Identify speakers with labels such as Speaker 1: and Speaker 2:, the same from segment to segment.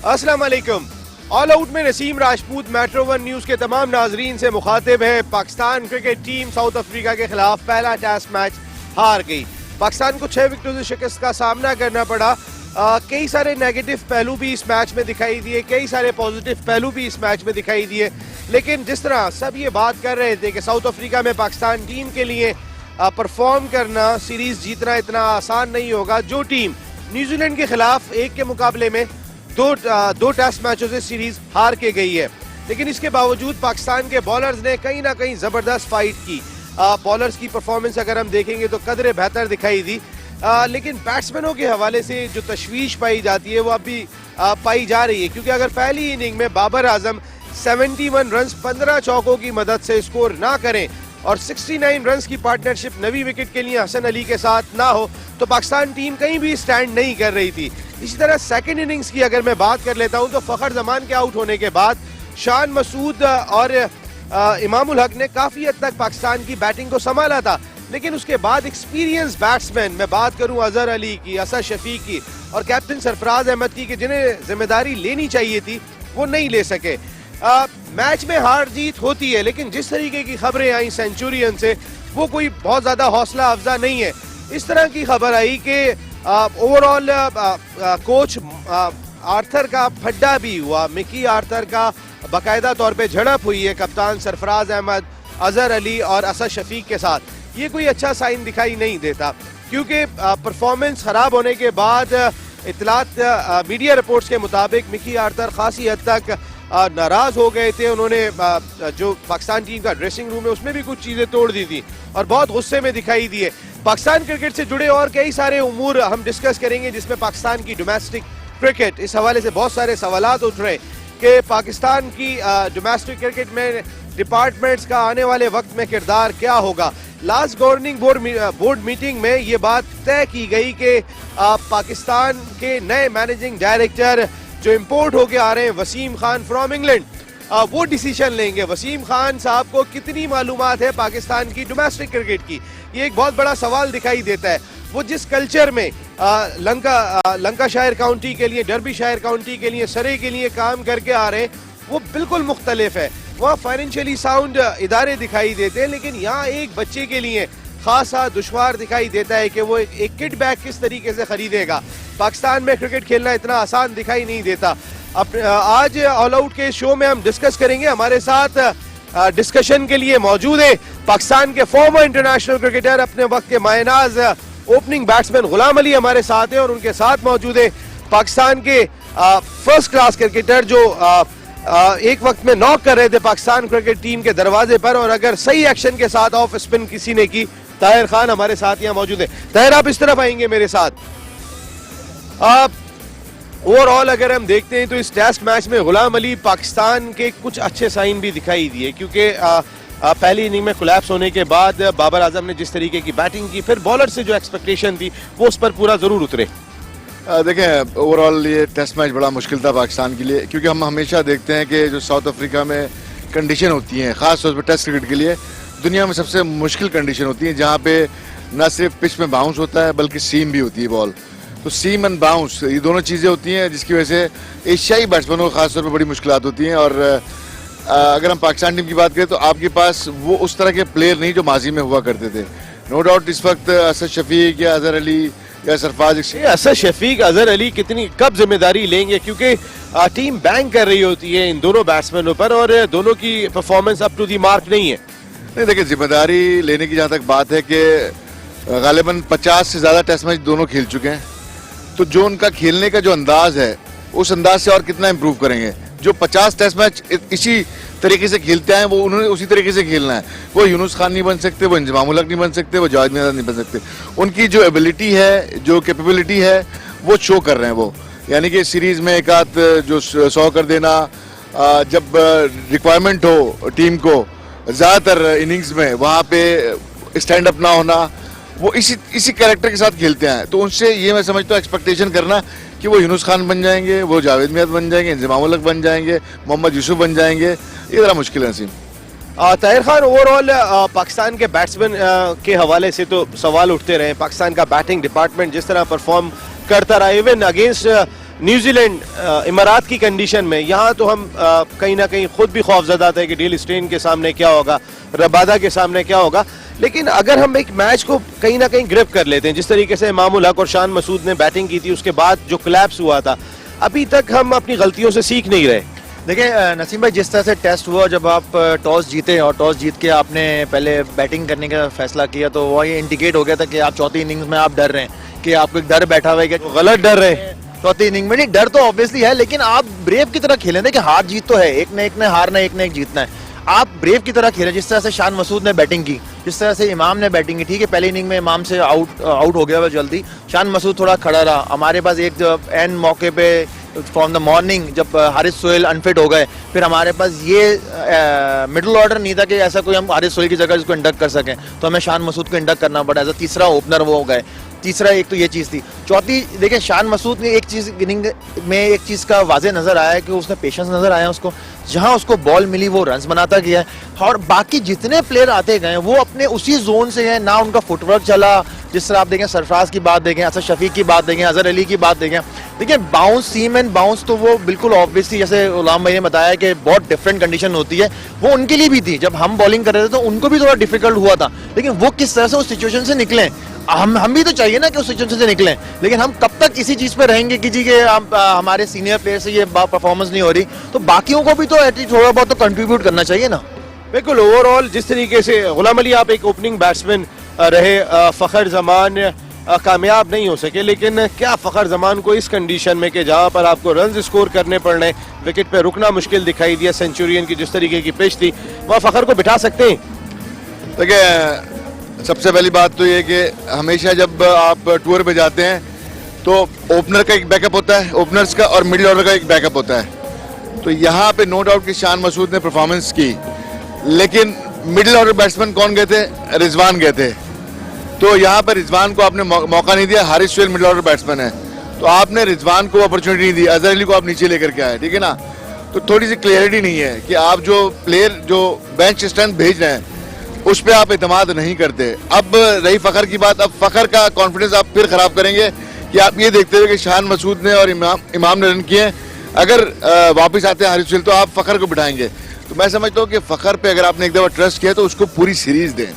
Speaker 1: अस्सलाम वालेकुम। All out में Naseem Rajput metro one news के तमाम नाजरीन से मुखातिब है। Pakistan cricket team south Africa के खिलाफ पहला टेस्ट मैच हार गई। पाकिस्तान को 6 विकेटों से शिकस्त का सामना करना पड़ा। कई सारे नेगेटिव पहलू भी इस मैच में दिखाई दिए, कई सारे पॉजिटिव पहलू भी इस मैच में दिखाई दिए। लेकिन जिस तरह सब ये बात कर रहे थे कि साउथ अफ्रीका में पाकिस्तान टीम के लिए परफॉर्म करना, सीरीज जीतना इतना आसान नहीं होगा। जो टीम न्यूजीलैंड के खिलाफ एक के मुकाबले में दो टेस्ट मैचों से सीरीज हार के गई है, लेकिन इसके बावजूद पाकिस्तान के बॉलर्स ने कहीं ना कहीं जबरदस्त फाइट की। बॉलर्स की परफॉर्मेंस अगर हम देखेंगे तो कदरे बेहतर दिखाई दी, लेकिन बैट्समैनों के हवाले से जो तशवीश पाई जाती है वो अभी पाई जा रही है। क्योंकि अगर पहली इनिंग में बाबर आजम 71 रन 15 चौकों की मदद से स्कोर ना करें और 69 रन की पार्टनरशिप नवी विकेट के लिए हसन अली के साथ ना हो तो पाकिस्तान टीम कहीं भी स्टैंड नहीं कर रही थी। इसी तरह सेकंड इनिंग्स की अगर मैं बात कर लेता हूं तो फखर जमान के आउट होने के बाद शान मसूद और इमामुल हक ने काफी हद तक पाकिस्तान की बैटिंग को संभाला था, लेकिन उसके बाद एक्सपीरियंस बैट्समैन, मैं बात करूं अजहर अली की, असद शफीक की और कैप्टन सरफराज अहमद की, कि जिन्हें जिम्मेदारी लेनी चाहिए थी वो नहीं ले सके। मैच में हार जीत होती है, लेकिन जिस तरीके की खबरें आई सेंचुरियन से वो कोई बहुत ज्यादा हौसला अफजा नहीं है। इस तरह की खबर आई कि ओवरऑल कोच आर्थर का फड्डा भी हुआ, मिकी आर्थर का बाकायदा तौर पे झड़प हुई है कप्तान सरफराज अहमद, अजहर अली और असद शफीक के साथ। ये कोई अच्छा साइन दिखाई नहीं देता, क्योंकि परफॉर्मेंस खराब होने के बाद इतलात मीडिया रिपोर्ट्स के मुताबिक मिकी आर्थर खासी हद तक नाराज हो गए थे। उन्होंने जो पाकिस्तान टीम का ड्रेसिंग रूम है उसमें भी कुछ चीजें तोड़ दी थी और बहुत गुस्से में दिखाई दिए। पाकिस्तान क्रिकेट से जुड़े और कई सारे उमूर हम डिस्कस करेंगे, जिसमें पाकिस्तान की डोमेस्टिक क्रिकेट, इस हवाले से बहुत सारे सवालात उठ रहे कि पाकिस्तान की डोमेस्टिक क्रिकेट में डिपार्टमेंट्स का आने वाले वक्त में किरदार क्या होगा। लास्ट गवर्निंग बोर्ड मीटिंग में ये बात तय की गई कि पाकिस्तान के नए मैनेजिंग डायरेक्टर जो इंपोर्ट होके आ रहे हैं वसीम खान फ्रॉम इंग्लैंड, वो डिसीजन लेंगे। वसीम खान साहब को कितनी मालूमात है पाकिस्तान की डोमेस्टिक क्रिकेट की, ये एक बहुत बड़ा सवाल दिखाई देता है। वो जिस कल्चर में लंकाशायर काउंटी के लिए, डर्बीशायर काउंटी के लिए, सरे के लिए काम करके आ रहे हैं, वो बिल्कुल मुख्तलिफ है। वहाँ फाइनेंशियली साउंड इदारे दिखाई देते हैं, लेकिन यहाँ एक बच्चे के लिए खासा दुश्वार दिखाई देता है कि वो एक किट बैग किस तरीके से खरीदेगा। पाकिस्तान में क्रिकेट खेलना इतना आसान दिखाई नहीं देता। अब आज ऑल आउट के शो में हम डिस्कस करेंगे। हमारे साथ डिस्कशन के लिए मौजूद है पाकिस्तान के फॉर्मर इंटरनेशनल क्रिकेटर, अपने वक्त के मायनाज ओपनिंग बैट्समैन गुलाम अली हमारे साथ है, और उनके साथ मौजूद है पाकिस्तान के फर्स्ट क्लास क्रिकेटर जो एक वक्त में नॉक कर रहे थे पाकिस्तान क्रिकेट टीम के दरवाजे पर, और अगर सही एक्शन के साथ ऑफ स्पिन किसी ने की, ताहिर खान हमारे साथ यहाँ मौजूद है। ताहिर, आप इस तरफ आएंगे मेरे साथ। ओवरऑल अगर हम देखते हैं तो इस टेस्ट मैच में गुलाम अली पाकिस्तान के कुछ अच्छे साइन भी दिखाई दिए, क्योंकि पहली इनिंग में कोलैप्स होने के बाद बाबर आजम ने जिस तरीके की बैटिंग की, फिर बॉलर से जो एक्सपेक्टेशन थी वो उस पर पूरा जरूर उतरे।
Speaker 2: देखें, ओवरऑल ये टेस्ट मैच बड़ा मुश्किल था पाकिस्तान के लिए, क्योंकि हम हमेशा देखते हैं कि जो साउथ अफ्रीका में कंडीशन होती हैं, ख़ास तौर पर टेस्ट क्रिकेट के लिए दुनिया में सबसे मुश्किल कंडीशन होती है, जहाँ पे न सिर्फ पिच में बाउंस होता है बल्कि सीम भी होती है बॉल। तो सीम एंड बाउंस, ये दोनों चीज़ें होती हैं जिसकी वजह से एशियाई बैट्समैनों को खासतौर पर बड़ी मुश्किलात होती हैं। और अगर हम पाकिस्तान टीम की बात करें तो आपके पास वो उस तरह के प्लेयर नहीं जो माजी में हुआ करते थे। नो डाउट इस वक्त असद शफीक या अजहर अली या सरफराज,
Speaker 1: असद शफीक, अजहर अली कितनी कब जिम्मेदारी लेंगे, क्योंकि टीम बैंक कर रही होती है इन दोनों बैट्समैनों पर और दोनों की performance up to the mark नहीं है।
Speaker 2: नहीं, देखिए, जिम्मेदारी लेने की जहाँ तक बात है कि गालिबन 50 से ज़्यादा टेस्ट मैच दोनों खेल चुके हैं, तो जो उनका खेलने का जो अंदाज है उस अंदाज से और कितना इम्प्रूव करेंगे। जो 50 टेस्ट मैच इसी तरीके से खेलते हैं वो उन्होंने उसी तरीके से खेलना है। वो यूनुस खान नहीं बन सकते, वो इंजमामुल हक नहीं बन सकते, वो जावेद मियां नहीं बन सकते। उनकी जो एबिलिटी है, जो कैपेबिलिटी है, वो शो कर रहे हैं वो। यानी कि सीरीज़ में एक आध जो 100 कर देना, जब रिक्वायरमेंट हो टीम को ज़्यादातर इनिंग्स में वहाँ पे स्टैंड अप ना होना, वो इसी कैरेक्टर के साथ खेलते हैं। तो उनसे ये मैं समझता हूँ एक्सपेक्टेशन करना कि वो यूनुस खान बन जाएंगे, वो जावेद मियां बन जाएंगे, इंजमामुल हक बन जाएंगे, मोहम्मद यूसुफ बन जाएंगे, ये ज़रा मुश्किल है नसीम।
Speaker 1: ताहिर खान, ओवरऑल पाकिस्तान के बैट्समैन के हवाले से तो सवाल उठते रहे। पाकिस्तान का बैटिंग डिपार्टमेंट जिस तरह परफॉर्म करता रहा, इवन अगेंस्ट न्यूजीलैंड इमारात की कंडीशन में, यहाँ तो हम कहीं ना कहीं खुद भी खौफजदा थे कि डेल स्टेन के सामने क्या होगा, रबादा के सामने क्या होगा। लेकिन अगर हम एक मैच को कहीं ना कहीं ग्रिप कर लेते हैं, जिस तरीके से इमामुल हक और शान मसूद ने बैटिंग की थी, उसके बाद जो कोलैप्स हुआ था, अभी तक हम अपनी गलतियों से सीख नहीं रहे।
Speaker 3: देखिए नसीम भाई, जिस तरह से टेस्ट हुआ, जब आप टॉस जीते और टॉस जीत के आपने पहले बैटिंग करने का फैसला किया, तो वो ये इंडिकेट हो गया था कि आप चौथी इनिंग्स में आप डर रहे हैं, कि आपको एक डर बैठा हुआ है कि
Speaker 1: गलत डर रहे हैं।
Speaker 3: चौथी इनिंग में नहीं, डर तो ऑब्वियसली है, लेकिन आप ब्रेव की तरह खेलें। देखिए हार जीत तो है, एक ने हारना, एक ने एक जीतना है। आप ब्रेव की तरह खेलें, जिस तरह से शान मसूद ने बैटिंग की, जिस तरह से इमाम ने बैटिंग की। ठीक है, पहली इनिंग में इमाम से आउट हो गया वो जल्दी, शान मसूद थोड़ा खड़ा रहा। हमारे पास एक एंड मौके पे फ्रॉम द मॉर्निंग जब हारिस सोहेल अनफिट हो गए, फिर हमारे पास ये मिडिल ऑर्डर नहीं था कि ऐसा कोई हम हारिस सोहेल की जगह इसको इंडक्ट कर सकें, तो हमें शान मसूद को इंडक्ट करना पड़ा। एज अ तीसरा ओपनर वो हो गए। तीसरा एक तो ये चीज़ थी। चौथी देखिए, शान मसूद ने एक चीज़ इनिंग में एक चीज़ का वाजे नज़र आया है कि उसने पेशेंस नज़र आया उसको, जहां उसको बॉल मिली वो रन्स बनाता गया है। और बाकी जितने प्लेयर आते गए वो अपने उसी जोन से हैं, ना उनका फुटवर्क चला। जिस तरह आप देखें, सरफराज की बात देखें, असद शफीक की बात देखें, अजहर अली की बात देखें, देखिए बाउंस, सीम एंड बाउंस तो वो बिल्कुल ऑब्वियसली, जैसे गुलाम भाई ने बताया कि बहुत डिफरेंट कंडीशन होती है, वो उनके लिए भी थी। जब हम बॉलिंग कर रहे थे तो उनको भी थोड़ा डिफिकल्ट हुआ था, लेकिन वो किस तरह से उस सिचुएशन से निकले, हम भी तो चाहिए ना कि उस सिचुएशन से निकलें। लेकिन हम कब तक इसी चीज़ पे रहेंगे कि जी के हमारे सीनियर प्लेयर से ये परफॉर्मेंस नहीं हो रही, तो बाकियों को भी तो एटलीस्ट थोड़ा बहुत तो कंट्रीब्यूट करना चाहिए ना।
Speaker 1: बिल्कुल, ओवरऑल जिस तरीके से गुलाम अली आप एक ओपनिंग बैट्समैन रहे, फ़खर जमान कामयाब नहीं हो सके, लेकिन क्या फ़खर जमान को इस कंडीशन में कि जहां पर आपको रन स्कोर करने पड़ रहे, विकेट पे रुकना मुश्किल दिखाई दिया, सेंचुरियन की जिस तरीके की पिच थी, वह फ़खर को बिठा सकते हैं?
Speaker 2: देखिए, सबसे पहली बात तो ये कि हमेशा जब आप टूर पे जाते हैं तो ओपनर का एक बैकअप होता है, ओपनर्स का, और मिडिल ऑर्डर का एक बैकअप होता है। तो यहाँ पे नो डाउट कि शान मसूद ने परफॉर्मेंस की, लेकिन मिडिल ऑर्डर बैट्समैन कौन गए थे? रिजवान गए थे। तो यहाँ पर रिजवान को आपने मौका नहीं दिया। Haris Sohail middle order batsman है, तो आपने रिजवान को अपॉर्चुनिटी नहीं दी। अजहर अली को आप नीचे लेकर के आए, ठीक है ना। तो थोड़ी सी क्लियरिटी नहीं है कि आप जो प्लेयर जो बेंच स्ट्रेंथ भेज रहे हैं उस पर आप एतमाद नहीं करते। अब रही फ़खर की बात, अब फ़खर का कॉन्फिडेंस आप फिर ख़राब करेंगे कि आप ये देखते हुए कि शान मसूद ने और इमाम ने रन किए, अगर वापस आते हैं हारिस सोहेल तो आप फ़खर को बिठाएंगे। तो मैं समझता हूँ कि फ़खर पे अगर आपने एक दफ़ा ट्रस्ट किया तो उसको पूरी सीरीज़ दें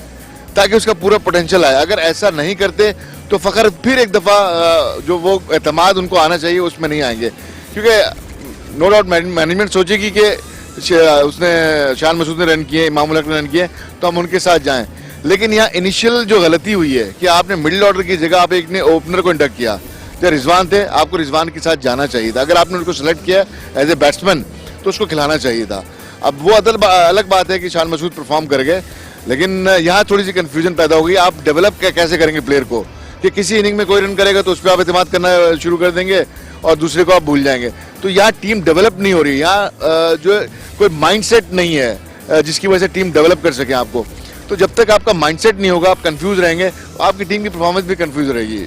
Speaker 2: ताकि उसका पूरा पोटेंशियल आए। अगर ऐसा नहीं करते तो फ़खर फिर एक दफ़ा जो वो एतमाद उनको आना चाहिए उसमें नहीं आएंगे, क्योंकि नो डाउट मैनेजमेंट सोचेगी कि उसने शान मसूद ने रन किए, इमामुल हक ने रन किए, तो हम उनके साथ जाएं। लेकिन यहाँ इनिशियल जो गलती हुई है कि आपने मिडिल ऑर्डर की जगह आप एक ने ओपनर को इंडक्ट किया। जो रिजवान थे, आपको रिजवान के साथ जाना चाहिए था। अगर आपने उनको सेलेक्ट किया एज ए बैट्समैन तो उसको खिलाना चाहिए था। अब वो अलग बात है कि शान मसूद परफॉर्म कर गए, लेकिन यहाँ थोड़ी सी कंफ्यूजन पैदा हो गई। आप डेवलप कैसे करेंगे प्लेयर को कि किसी इनिंग में कोई रन करेगा तो उस पर आप एतमाद करना शुरू कर देंगे और दूसरे को आप भूल जाएंगे। तो यहाँ टीम डेवलप नहीं हो रही, यहाँ जो कोई माइंडसेट नहीं है जिसकी वजह से टीम डेवलप कर सके आपको। तो जब तक आपका माइंडसेट नहीं होगा, आप कंफ्यूज रहेंगे, आपकी टीम की परफॉर्मेंस भी कंफ्यूज रहेगी।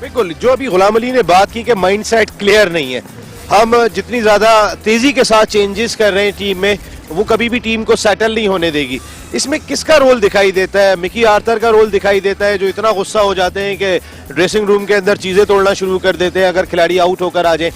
Speaker 1: बिल्कुल, जो अभी गुलाम अली ने बात की कि माइंडसेट क्लियर नहीं है, हम जितनी ज़्यादा तेज़ी के साथ चेंजेस कर रहे हैं टीम में, वो कभी भी टीम को सेटल नहीं होने देगी। इसमें किसका रोल दिखाई देता है? मिकी आर्थर का रोल दिखाई देता है, जो इतना गुस्सा हो जाते हैं कि ड्रेसिंग रूम के अंदर चीज़ें तोड़ना शुरू कर देते हैं अगर खिलाड़ी आउट होकर आ जाए।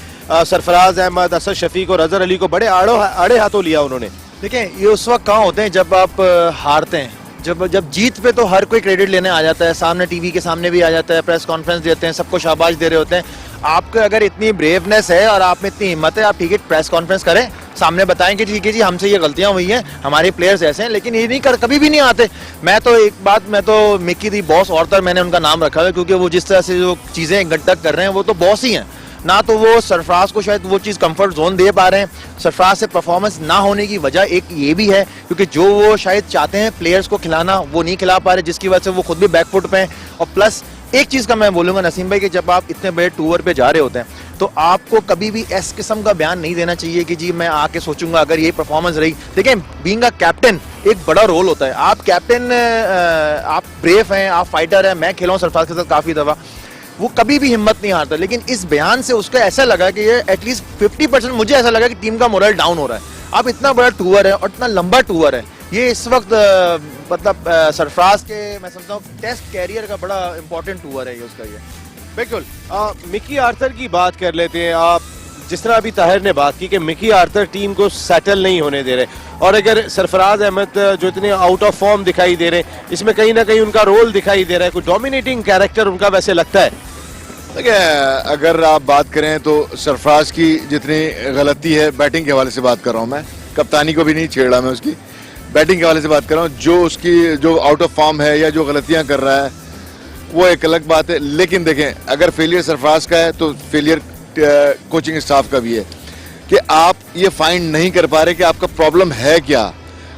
Speaker 1: सरफराज अहमद, असद शफीक और अजहर अली को बड़े आड़े हाथों लिया उन्होंने।
Speaker 3: देखिए, ये उस वक्त कहाँ होते हैं जब आप हारते हैं। जब जीत पे तो हर कोई क्रेडिट लेने आ जाता है, सामने टीवी के सामने भी आ जाता है, प्रेस कॉन्फ्रेंस देते हैं, सबको शाबाश दे रहे होते हैं। आपको अगर इतनी ब्रेवनेस है और आप में इतनी हिम्मत है, आप ठीक है प्रेस कॉन्फ्रेंस करें, सामने बताएं कि ठीक है जी हमसे ये गलतियां हुई हैं, हमारे प्लेयर्स ऐसे हैं, लेकिन ये नहीं कभी भी नहीं आते। मैं तो मिकी दी बॉस ऑर्थर मैंने उनका नाम रखा है, क्योंकि वो जिस तरह से जो चीज़ें कंडक्ट कर रहे हैं वो तो बॉस ही हैं ना। तो वो सरफराज को शायद वो चीज़ कंफर्ट जोन दे पा रहे हैं। सरफराज से परफॉर्मेंस ना होने की वजह एक ये भी है क्योंकि जो वो शायद चाहते हैं प्लेयर्स को खिलाना वो नहीं खिला पा रहे, जिसकी वजह से वो खुद भी बैकफुट पे हैं। और प्लस एक चीज़ का मैं बोलूँगा नसीम भाई कि जब आप इतने बड़े टूर पे जा रहे होते हैं तो आपको कभी भी इस किस्म का बयान नहीं देना चाहिए कि जी मैं आके सोचूंगा अगर ये परफॉर्मेंस रही। देखिए, बीइंग अ कैप्टन एक बड़ा रोल होता है। आप कैप्टन, आप ब्रेव हैं, आप फाइटर हैं। मैं खेला हूँ सरफराज के साथ काफ़ी दफ़ा, वो कभी भी हिम्मत नहीं हारता। लेकिन इस बयान से उसका ऐसा लगा कि ये एटलीस्ट 50% मुझे ऐसा लगा कि टीम का मोरल डाउन हो रहा है। आप इतना बड़ा टूर है और इतना लंबा टूर है, ये इस वक्त मतलब सरफराज के मैं समझता हूँ टेस्ट कैरियर का बड़ा इंपॉर्टेंट टूर है ये उसका। ये
Speaker 1: बिल्कुल, मिकी आर्थर की बात कर लेते हैं। आप जिस तरह अभी ताहिर ने बात की कि मिकी आर्थर टीम को सेटल नहीं होने दे रहे, और अगर सरफराज अहमद जो इतने आउट ऑफ फॉर्म दिखाई दे रहे हैं, इसमें कहीं ना कहीं उनका रोल दिखाई दे रहा है, कोई डोमिनेटिंग कैरेक्टर उनका वैसे लगता है?
Speaker 2: देखिए, अगर आप बात करें तो सरफराज की जितनी गलती है, बैटिंग के हवाले से बात कर रहा हूँ मैं, कप्तानी को भी नहीं छेड़ा मैं, उसकी बैटिंग के हवाले से बात कर रहा हूँ। जो उसकी जो आउट ऑफ फॉर्म है या जो गलतियाँ कर रहा है वो एक अलग बात है, लेकिन देखें, अगर फेलियर सरफराज का है तो फेलियर कोचिंग स्टाफ का भी है कि आप ये फाइंड नहीं कर पा रहे कि आपका प्रॉब्लम है क्या।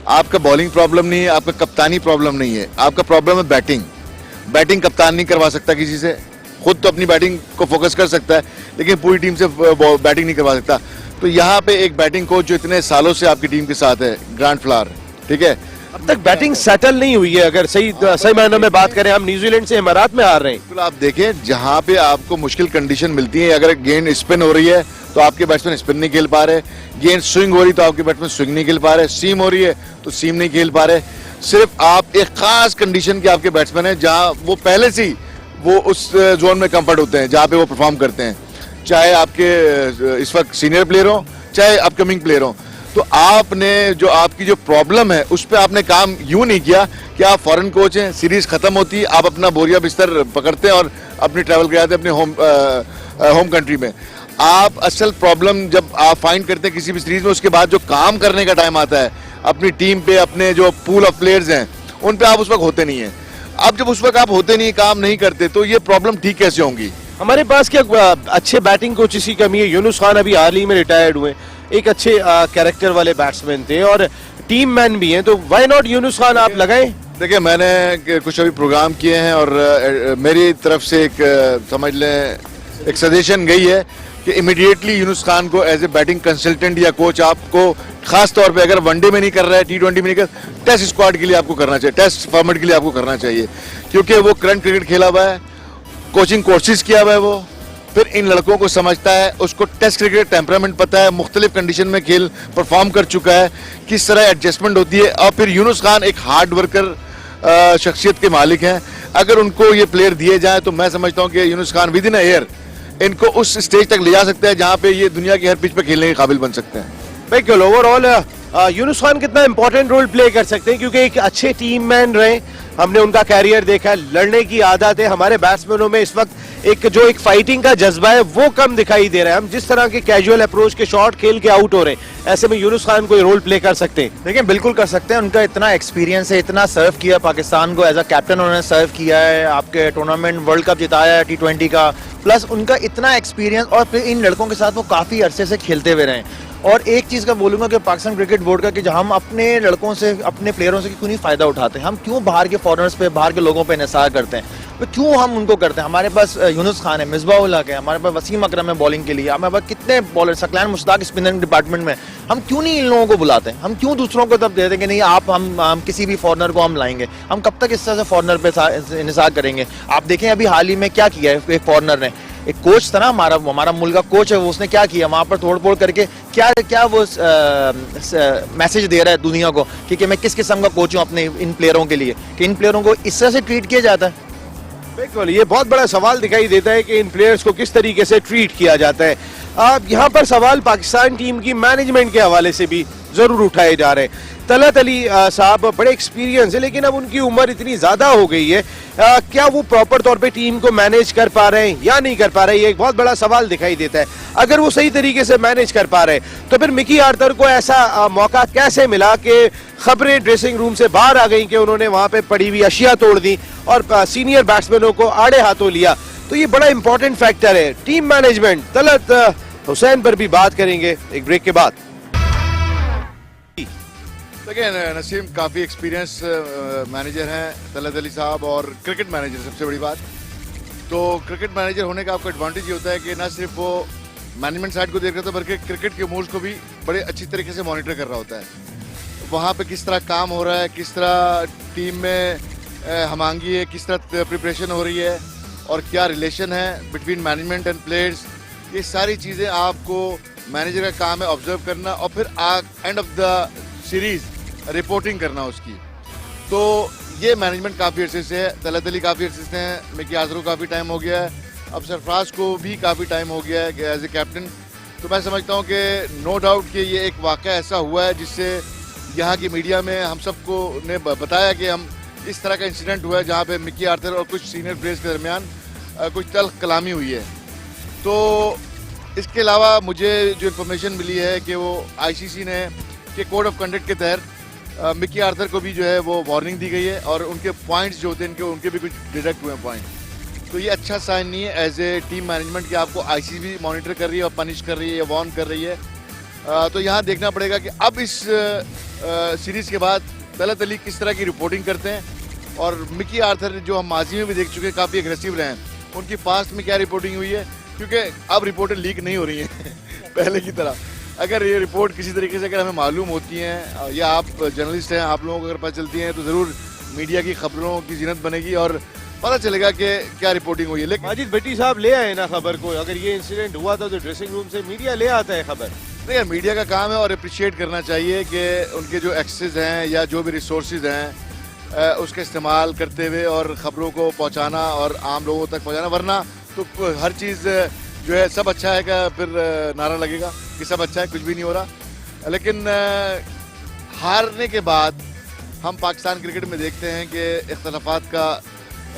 Speaker 2: आपका बॉलिंग प्रॉब्लम नहीं है, आपका कप्तानी प्रॉब्लम नहीं है, आपका प्रॉब्लम है बैटिंग। बैटिंग कप्तान नहीं करवा सकता किसी से, खुद तो अपनी बैटिंग को फोकस कर सकता है लेकिन पूरी टीम से बैटिंग नहीं करवा सकता। तो यहाँ पे एक बैटिंग कोच जो इतने सालों से आपकी टीम के साथ है, ग्रांट फ्लावर, ठीक है,
Speaker 1: अब तक बैटिंग सेटल नहीं हुई है। अगर सही मायनों में बात करें, हम न्यूजीलैंड से इमारात में हार रहे हैं।
Speaker 2: बिल्कुल, आप देखें जहाँ पे आपको मुश्किल कंडीशन मिलती है, अगर गेंद स्पिन हो रही है तो आपके बैट्समैन स्पिन नहीं खेल पा रहे, गेंद स्विंग हो रही तो आपके बैट्समैन स्विंग नहीं खेल पा रहे, सीम हो रही है तो सीम नहीं खेल पा रहे। सिर्फ आप एक खास कंडीशन के आपके बैट्समैन है जहाँ वो पहले से ही वो उस जोन में कंफर्ट होते हैं जहाँ पे वो परफॉर्म करते हैं, चाहे आपके इस वक्त सीनियर प्लेयर हो चाहे अपकमिंग प्लेयर हो। तो आपने जो आपकी जो प्रॉब्लम है उस पर आपने काम यूं नहीं किया कि आप फॉरेन कोच हैं, सीरीज खत्म होती है, आप अपना बोरिया बिस्तर पकड़ते हैं और अपनी ट्रैवल कर जाते हैं अपने होम कंट्री में। आप असल प्रॉब्लम जब आप फाइंड करते हैं किसी भी सीरीज में, उसके बाद जो काम करने का टाइम आता है अपनी टीम पे, अपने जो पूल ऑफ प्लेयर्स हैं उन पे आप उस वक्त होते नहीं है। अब जब उस वक्त आप होते नहीं, काम नहीं करते, तो ये प्रॉब्लम ठीक कैसे होंगी?
Speaker 1: हमारे पास क्या अच्छे बैटिंग कोचेस की कमी है? यूनुस खान अभी हाल ही में रिटायर्ड हुए, एक अच्छे कैरेक्टर वाले बैट्समैन थे और टीम मैन भी हैं, तो व्हाई नॉट यूनुस खान आप लगाएं?
Speaker 2: देखिए, मैंने कुछ अभी प्रोग्राम किए हैं और मेरी तरफ से एक समझ लें एक सजेशन गई है कि इमीडिएटली यूनुस खान को एज ए बैटिंग कंसल्टेंट या कोच आपको खास तौर पे, अगर वनडे में नहीं कर रहा है, T20 में नहीं कर, टेस्ट स्क्वाड के लिए आपको करना चाहिए, टेस्ट फॉर्मेट के लिए आपको करना चाहिए, क्योंकि वो करंट क्रिकेट खेला हुआ है, कोचिंग कोर्सेज किया हुआ है, वो फिर इन लड़कों को समझता है, उसको टेस्ट क्रिकेट टेम्परामेंट पता है, मुख्तलिफ कंडीशन में खेल परफॉर्म कर चुका है, किस तरह एडजस्टमेंट होती है। और फिर यूनुस खान एक हार्ड वर्कर शख्सियत के मालिक हैं, अगर उनको ये प्लेयर दिए जाए तो मैं समझता हूँ कि Yunus Khan with in a year इनको उस स्टेज तक ले जा सकते हैं जहाँ पे ये दुनिया की हर पिच पे खेलने के काबिल बन सकते हैं।
Speaker 1: बिल्कुल, ओवरऑल यूनुस खान कितना इंपॉर्टेंट रोल प्ले कर सकते हैं, क्योंकि एक अच्छे टीम मैन रहे, हमने उनका कैरियर देखा, लड़ने की आदत है। हमारे बैट्समैनों में इस वक्त एक फाइटिंग का जज्बा है वो कम दिखाई दे रहा है। हम जिस तरह के कैजुअल अप्रोच के शॉट खेल के आउट हो रहे हैं, ऐसे में यूनुस खान कोई रोल प्ले कर सकते हैं?
Speaker 3: देखिए, बिल्कुल कर सकते हैं, उनका इतना एक्सपीरियंस है, इतना सर्व किया पाकिस्तान को, एज अ कैप्टन उन्होंने सर्व किया है, आपके टूर्नामेंट वर्ल्ड कप जिताया है T20 का, प्लस उनका इतना एक्सपीरियंस, और फिर इन लड़कों के साथ वो काफ़ी अरसे से खेलते हुए रहे। और एक चीज़ का बोलूँगा कि पाकिस्तान क्रिकेट बोर्ड का कि जहाँ हम अपने लड़कों से, अपने प्लेयरों से क्यों नहीं फ़ायदा उठाते हैं, हम क्यों बाहर के फॉरनर्स पे, बाहर के लोगों पे निसार करते हैं, तो क्यों हम उनको करते हैं? हमारे पास यूनुस खान है, मिसबाह उल हक है, हमारे पास वसीम अकरम है बॉलिंग के लिए, हमारे पास कितने bowler, Saqlain Mushtaq spinner department में, हम क्यों नहीं इन लोगों को बुलाते हैं? हम क्यों दूसरों को तब देते हैं कि नहीं आप हम किसी भी फॉरनर को हम लाएंगे? हम कब तक इस तरह से फॉरनर पे निसार करेंगे? आप देखें अभी हाल ही में क्या किया है एक फॉरनर ने, एक कोच था ना, हमारा मुल्क का कोच है, वो उसने क्या किया, वहाँ पर तोड़-फोड़ करके क्या वो मैसेज दे रहा है दुनिया को कि मैं किस किस्म का कोच हूँ अपने इन प्लेयरों के लिए, कि इन प्लेयरों को इस तरह से ट्रीट किया जाता है।
Speaker 1: बिल्कुल, ये बहुत बड़ा सवाल दिखाई देता है कि इन प्लेयर्स को किस तरीके से ट्रीट किया जाता है। अब यहाँ पर सवाल पाकिस्तान टीम की मैनेजमेंट के हवाले से भी जरूर उठाए जा रहे हैं। तलत अली साहब बड़े एक्सपीरियंस है, लेकिन अब उनकी उम्र इतनी ज्यादा हो गई है, क्या वो प्रॉपर तौर पे टीम को मैनेज कर पा रहे हैं या नहीं कर पा रहे हैं? ये एक बहुत बड़ा सवाल दिखाई देता है। अगर वो सही तरीके से मैनेज कर पा रहे हैं तो फिर मिकी आर्थर को ऐसा मौका कैसे मिला कि खबरें ड्रेसिंग रूम से बाहर आ गई कि उन्होंने वहां पे पड़ी हुई अशिया तोड़ दी और सीनियर बैट्समैनों को आड़े हाथों लिया? तो ये बड़ा इंपॉर्टेंट फैक्टर है, टीम मैनेजमेंट। तलत हुसैन पर भी बात करेंगे एक ब्रेक के बाद।
Speaker 2: देखिए, नसीम काफ़ी एक्सपीरियंस मैनेजर हैं तलत अली साहब, और क्रिकेट मैनेजर सबसे बड़ी बात। तो क्रिकेट मैनेजर होने का आपको एडवांटेज ये होता है कि ना सिर्फ वो मैनेजमेंट साइड को देख रहा था, बल्कि क्रिकेट के मूव्स को भी बड़े अच्छी तरीके से मॉनिटर कर रहा होता है। वहाँ पे किस तरह काम हो रहा है, किस तरह टीम में हमांगी है, किस तरह प्रिपरेशन हो रही है, और क्या रिलेशन है बिटवीन मैनेजमेंट एंड प्लेयर्स, ये सारी चीज़ें आपको मैनेजर का काम है ऑब्जर्व करना, और फिर end of the series reporting करना उसकी। तो ये मैनेजमेंट काफ़ी अर्से से है, तलत अली काफ़ी अर्से से हैं, मिकी आर्थर को काफ़ी टाइम हो गया है, अब सरफराज को भी काफ़ी टाइम हो गया है एज ए कैप्टन। तो मैं समझता हूँ कि नो डाउट कि ये एक वाक़या ऐसा हुआ है जिससे यहाँ की मीडिया में हम सबको ने बताया कि हम इस तरह का इंसिडेंट हुआ है जहाँ पे मिकी आर्थर और कुछ सीनियर प्लेयर्स के दरमियान कुछ तल्ख कलामी हुई है। तो इसके अलावा मुझे जो इन्फॉर्मेशन मिली है कि वो आईसीसी ने के कोड ऑफ कंडक्ट के तहत मिकी आर्थर को भी जो है वो वार्निंग दी गई है और उनके पॉइंट्स जो होते हैं उनके भी कुछ डिडक्ट हुए हैं पॉइंट। तो ये अच्छा साइन नहीं है एज ए टीम मैनेजमेंट कि आपको आईसीसी भी मॉनिटर कर रही है और पनिश कर रही है या वार्न कर रही है। तो यहाँ देखना पड़ेगा कि अब इस सीरीज़ के बाद तलत अली किस तरह की रिपोर्टिंग करते हैं और मिकी आर्थर जो हम माजी में भी देख चुके हैं काफ़ी एग्रेसिव रहे हैं, उनकी पास्ट में क्या रिपोर्टिंग हुई है, क्योंकि अब रिपोर्टें लीक नहीं हो रही हैं पहले की तरह। अगर ये रिपोर्ट किसी तरीके से अगर हमें मालूम होती हैं या आप जर्नलिस्ट हैं, आप लोगों को अगर पता चलती हैं तो ज़रूर मीडिया की खबरों की जीनत बनेगी और पता चलेगा कि क्या रिपोर्टिंग हुई है। लेकिन
Speaker 1: माजिद भट्टी साहब ले आए ना खबर को, अगर ये इंसिडेंट हुआ था तो ड्रेसिंग रूम से मीडिया ले आता है खबर।
Speaker 2: देखिए मीडिया का काम है और अप्रिशिएट करना चाहिए कि उनके जो एक्सेस हैं या जो भी रिसोर्सेज हैं उसका इस्तेमाल करते हुए और ख़बरों को पहुंचाना और आम लोगों तक पहुंचाना, वरना तो हर चीज़ जो है सब अच्छा है का फिर नारा लगेगा कि सब अच्छा है, कुछ भी नहीं हो रहा। लेकिन हारने के बाद हम पाकिस्तान क्रिकेट में देखते हैं कि इख्तलाफात का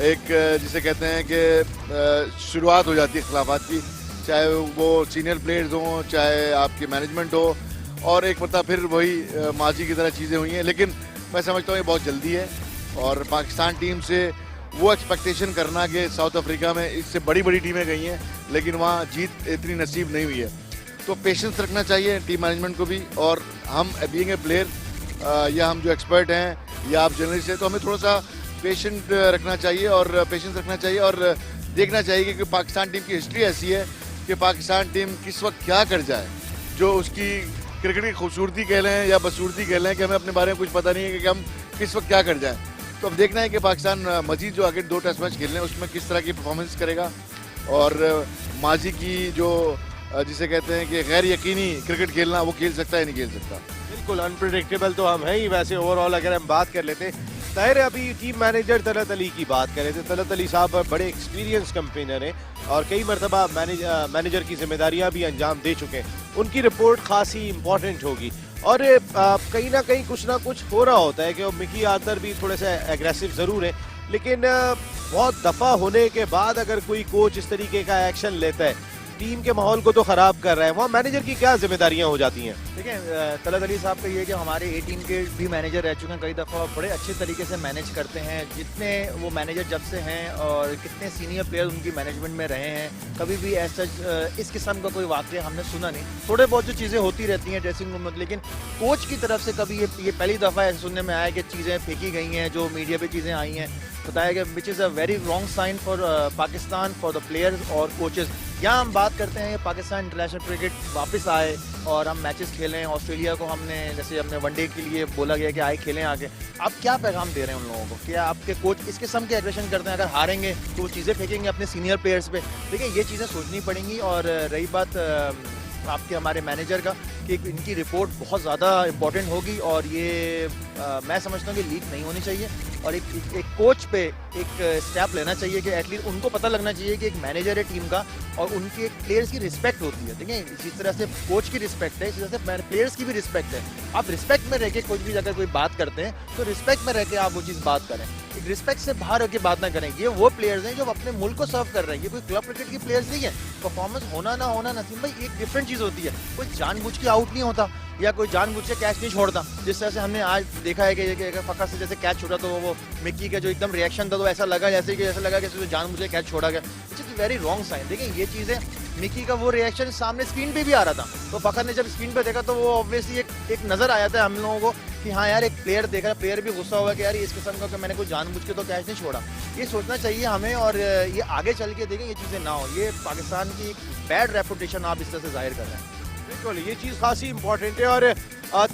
Speaker 2: एक जिसे कहते हैं कि शुरुआत हो जाती है इख्तलाफात की, चाहे वो सीनियर प्लेयर्स हों चाहे आपकी मैनेजमेंट हो, और एक पता फिर वही माजी की तरह चीज़ें हुई हैं। लेकिन मैं समझता हूँ ये बहुत जल्दी है और पाकिस्तान टीम से वो एक्सपेक्टेशन करना कि साउथ अफ्रीका में इससे बड़ी बड़ी टीमें गई हैं लेकिन वहाँ जीत इतनी नसीब नहीं हुई है। तो पेशेंस रखना चाहिए टीम मैनेजमेंट को भी, और हम बीइंग ए प्लेयर या हम जो एक्सपर्ट हैं या आप जर्नलिस्ट हैं तो हमें थोड़ा सा पेशेंट रखना चाहिए और पेशेंस रखना चाहिए और देखना चाहिए कि पाकिस्तान टीम की हिस्ट्री ऐसी है कि पाकिस्तान टीम किस वक्त क्या कर जाए, जो उसकी क्रिकेट की खूबसूरती कह लें या बदसूरती कह लें कि हमें अपने बारे में कुछ पता नहीं है कि हम किस वक्त क्या कर जाएं। तो अब देखना है कि पाकिस्तान मजीद जो आगे 2 टेस्ट मैच खेलने हैं उसमें किस तरह की परफॉर्मेंस करेगा और माजी की जो जिसे कहते हैं कि गैर यकीनी क्रिकेट खेलना वो खेल सकता है नहीं खेल सकता।
Speaker 1: बिल्कुल अनप्रिडिक्टेबल तो हम हैं ही। वैसे ओवरऑल अगर हम बात कर लेते हैं, ताहिर अभी टीम मैनेजर तलत अली की बात करें तो तलत अली साहब बड़े एक्सपीरियंस कैंपेनर हैं और कई मरतबा मैनेजर की जिम्मेदारियां भी अंजाम दे चुके हैं। उनकी रिपोर्ट खासी इंपॉर्टेंट होगी और कहीं ना कहीं कुछ ना कुछ हो रहा होता है कि वो मिकी आर्थर भी थोड़े से एग्रेसिव ज़रूर है, लेकिन बहुत दफ़ा होने के बाद अगर कोई कोच इस तरीके का एक्शन लेता है टीम के माहौल को तो ख़राब कर रहा है, वहाँ मैनेजर की क्या जिम्मेदारियाँ हो जाती हैं?
Speaker 3: देखिए तलत अली साहब का ये कि हमारे ए टीम के भी मैनेजर रह चुके हैं, कई दफ़ा बड़े अच्छे तरीके से मैनेज करते हैं। जितने वो मैनेजर जब से हैं और कितने सीनियर प्लेयर्स उनकी मैनेजमेंट में रहे हैं, कभी भी ऐसा इस किस्म का कोई वाक़या हमने सुना नहीं। थोड़े बहुत जो चीज़ें होती रहती हैं ड्रेसिंग रूम में, लेकिन कोच की तरफ से कभी ये पहली दफ़ा ऐसा सुनने में आया कि चीज़ें फेंकी गई हैं, जो मीडिया पर चीज़ें आई हैं, बताया गया which is a very wrong sign for Pakistan, for the players और कोचेज़। यहाँ हम बात करते हैं कि पाकिस्तान इंटरनेशनल क्रिकेट वापस आए और हम मैचेस खेलें। ऑस्ट्रेलिया को हमने जैसे हमने वनडे के लिए बोला गया कि आए खेलें आके, आप क्या पैगाम दे रहे हैं उन लोगों को? क्या आपके कोच इस किस्म के एग्रेशन करते हैं? अगर हारेंगे तो वो चीज़ें फेंकेंगे अपने सीनियर प्लेयर्स पे। देखिए ये चीज़ें सोचनी पड़ेंगी। और रही बात आपके हमारे मैनेजर का कि इनकी रिपोर्ट बहुत ज़्यादा इंपॉर्टेंट होगी और ये मैं समझता हूँ कि लीक नहीं होनी चाहिए और एक कोच पे एक स्टेप लेना चाहिए कि एटलीस्ट उनको पता लगना चाहिए कि एक मैनेजर है टीम का और उनके प्लेयर्स की रिस्पेक्ट होती है। देखिए इसी तरह से कोच की रिस्पेक्ट है, इसी तरह से प्लेयर्स की भी रिस्पेक्ट है। आप रिस्पेक्ट में रह के कोई भी अगर कोई बात करते हैं तो रिस्पेक्ट में रह के आप वो चीज़ बात करें, एक रिस्पेक्ट से बाहर होकर बात ना करें। ये वो प्लेयर्स हैं जो अपने मुल्क को सर्व कर रहे हैं, ये कोई क्लब क्रिकेट की प्लेयर्स नहीं है। परफॉर्मेंस होना ना होना नसीम भाई एक डिफरेंट चीज़ होती है। कोई जानबूझ के आउट नहीं होता या कोई जानबूझ के कैच नहीं छोड़ता। जिस तरह से हमने आज देखा है कि फकर से जैसे कैच छोड़ा तो वो मिक्की का जो एकदम रिएक्शन था तो ऐसा लगा जैसे कि जानबूझ के कैच छोड़ा गया, it's is very wrong sign. देखिए ये चीज़ें मिक्की का वो रिएक्शन सामने स्क्रीन पे भी आ रहा था, तो फकर ने जब स्क्रीन पे देखा तो वो ऑब्वियसली एक नज़र आया था हम लोगों को कि हाँ यार एक प्लेयर देखा, प्लेयर भी गुस्सा हुआ कि यार इस किस्म का कि मैंने कोई जानबूझ के तो कैच नहीं छोड़ा। ये सोचना चाहिए हमें और ये आगे चल के देखें ये चीज़ें ना हो। ये पाकिस्तान की एक बैड रेपुटेशन आप इस तरह से जाहिर कर रहे हैं।
Speaker 1: बिल्कुल ये चीज़ खासी इंपॉर्टेंट है। और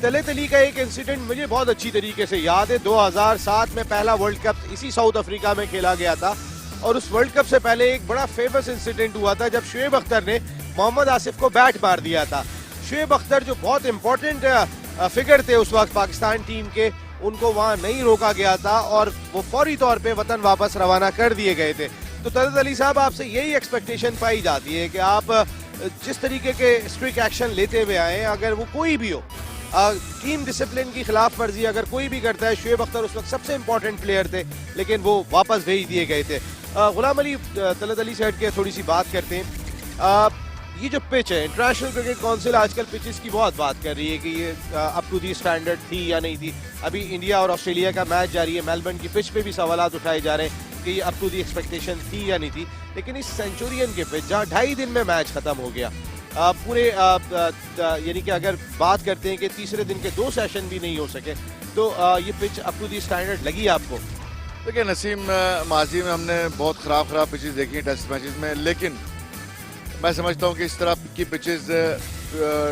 Speaker 1: तलत अली का एक इंसिडेंट मुझे बहुत अच्छी तरीके से याद है। 2007 में पहला वर्ल्ड कप इसी साउथ अफ्रीका में खेला गया था और उस वर्ल्ड कप से पहले एक बड़ा फेमस इंसिडेंट हुआ था जब शुएब अख्तर ने मोहम्मद आसिफ को बैट मार दिया था। शुएब अख्तर जो बहुत इंपॉर्टेंट फिगर थे उस वक्त पाकिस्तान टीम के, उनको वहाँ नहीं रोका गया था और वो फौरी तौर पे वतन वापस रवाना कर दिए गए थे। तो तलत अली साहब आपसे यही एक्सपेक्टेशन पाई जाती है कि आप जिस तरीके के स्ट्रिक्ट एक्शन लेते हुए आए हैं, अगर वो कोई भी हो, टीम डिसिप्लिन की खिलाफ वर्जी अगर कोई भी करता है, शुएब अख्तर उस वक्त सबसे इंपॉर्टेंट प्लेयर थे लेकिन वो वापस भेज दिए गए थे। गुलाम अली, तलत अली से हट के थोड़ी सी बात करते हैं। ये जो पिच है, इंटरनेशनल क्रिकेट काउंसिल आजकल पिचेस की बहुत बात कर रही है कि ये अप टू दी स्टैंडर्ड थी या नहीं थी। अभी इंडिया और ऑस्ट्रेलिया का मैच जारी है, मेलबर्न की पिच पे भी सवालात उठाए जा रहे हैं कि ये अप टू दी एक्सपेक्टेशन थी या नहीं थी। लेकिन इस सेंचुरियन के पिच जहाँ 2.5 दिन में मैच खत्म हो गया, पूरे यानी कि अगर बात करते हैं कि तीसरे दिन के 2 सेशन भी नहीं हो सके, तो ये pitch up to the standard लगी आपको?
Speaker 2: देखिए नसीम, माजी में हमने बहुत ख़राब पिचेस देखी हैं टेस्ट मैचेस में, लेकिन मैं समझता हूँ कि इस तरह की पिचेस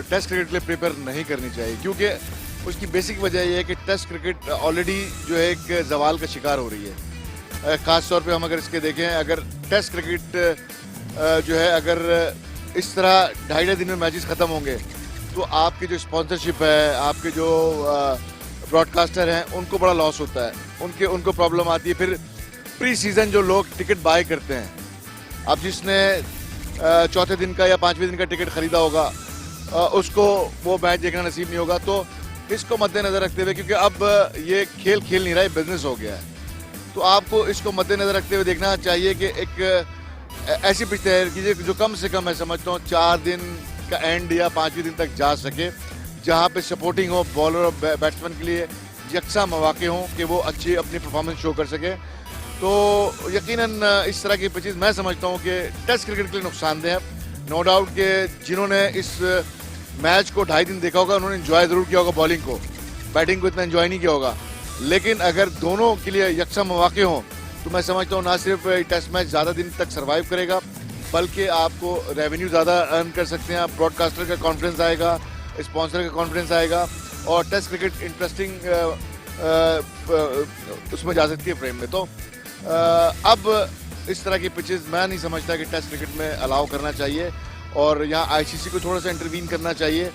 Speaker 2: टेस्ट क्रिकेट के लिए प्रिपेयर नहीं करनी चाहिए, क्योंकि उसकी बेसिक वजह यह है कि टेस्ट क्रिकेट ऑलरेडी जो है एक जवाल का शिकार हो रही है। ख़ास तौर पे हम अगर इसके देखें, अगर टेस्ट क्रिकेट जो है अगर इस तरह 2.5 दिन में मैचेस ख़त्म होंगे तो आपकी जो स्पॉन्सरशिप है, आपके जो ब्रॉडकास्टर हैं, उनको बड़ा लॉस होता है, उनको प्रॉब्लम आती है। फिर प्री सीज़न जो लोग टिकट बाय करते हैं, अब जिसने चौथे दिन का या 5वें दिन का टिकट खरीदा होगा उसको वो मैच देखना नसीब नहीं होगा। तो इसको मद्देनजर रखते हुए, क्योंकि अब ये खेल नहीं रहा है, बिजनेस हो गया है, तो आपको इसको मद्देनजर रखते हुए देखना चाहिए कि एक ऐसी पिच तैयार कीजिए जो कम से कम मैं समझता हूँ 4 दिन का एंड या 5वें दिन तक जा सके, जहाँ पे सपोर्टिंग हो बॉलर और बैट्समैन के लिए यकसा मौके हों कि वो अच्छी अपनी परफॉर्मेंस शो कर सके। तो यकीनन इस तरह की पिचेस मैं समझता हूँ कि टेस्ट क्रिकेट के लिए नुकसानदेह है। नो डाउट कि जिन्होंने इस मैच को 2.5 दिन देखा होगा उन्होंने एंजॉय ज़रूर किया होगा बॉलिंग को, बैटिंग को इतना एंजॉय नहीं किया होगा। लेकिन अगर दोनों के लिए यकसा मौके हों तो मैं समझता हूँ ना सिर्फ टेस्ट मैच ज़्यादा दिन तक सर्वाइव करेगा, बल्कि आपको रेवेन्यू ज़्यादा अर्न कर सकते हैं, ब्रॉडकास्टर का कॉन्फिडेंस आएगा, स्पॉन्सर का कॉन्फिडेंस आएगा और टेस्ट क्रिकेट इंटरेस्टिंग उसमें जा सकती है फ्रेम में। तो अब इस तरह की पिचेस मैं नहीं समझता कि टेस्ट क्रिकेट में अलाउ करना चाहिए, और यहाँ आईसीसी को थोड़ा सा इंटरवीन करना चाहिए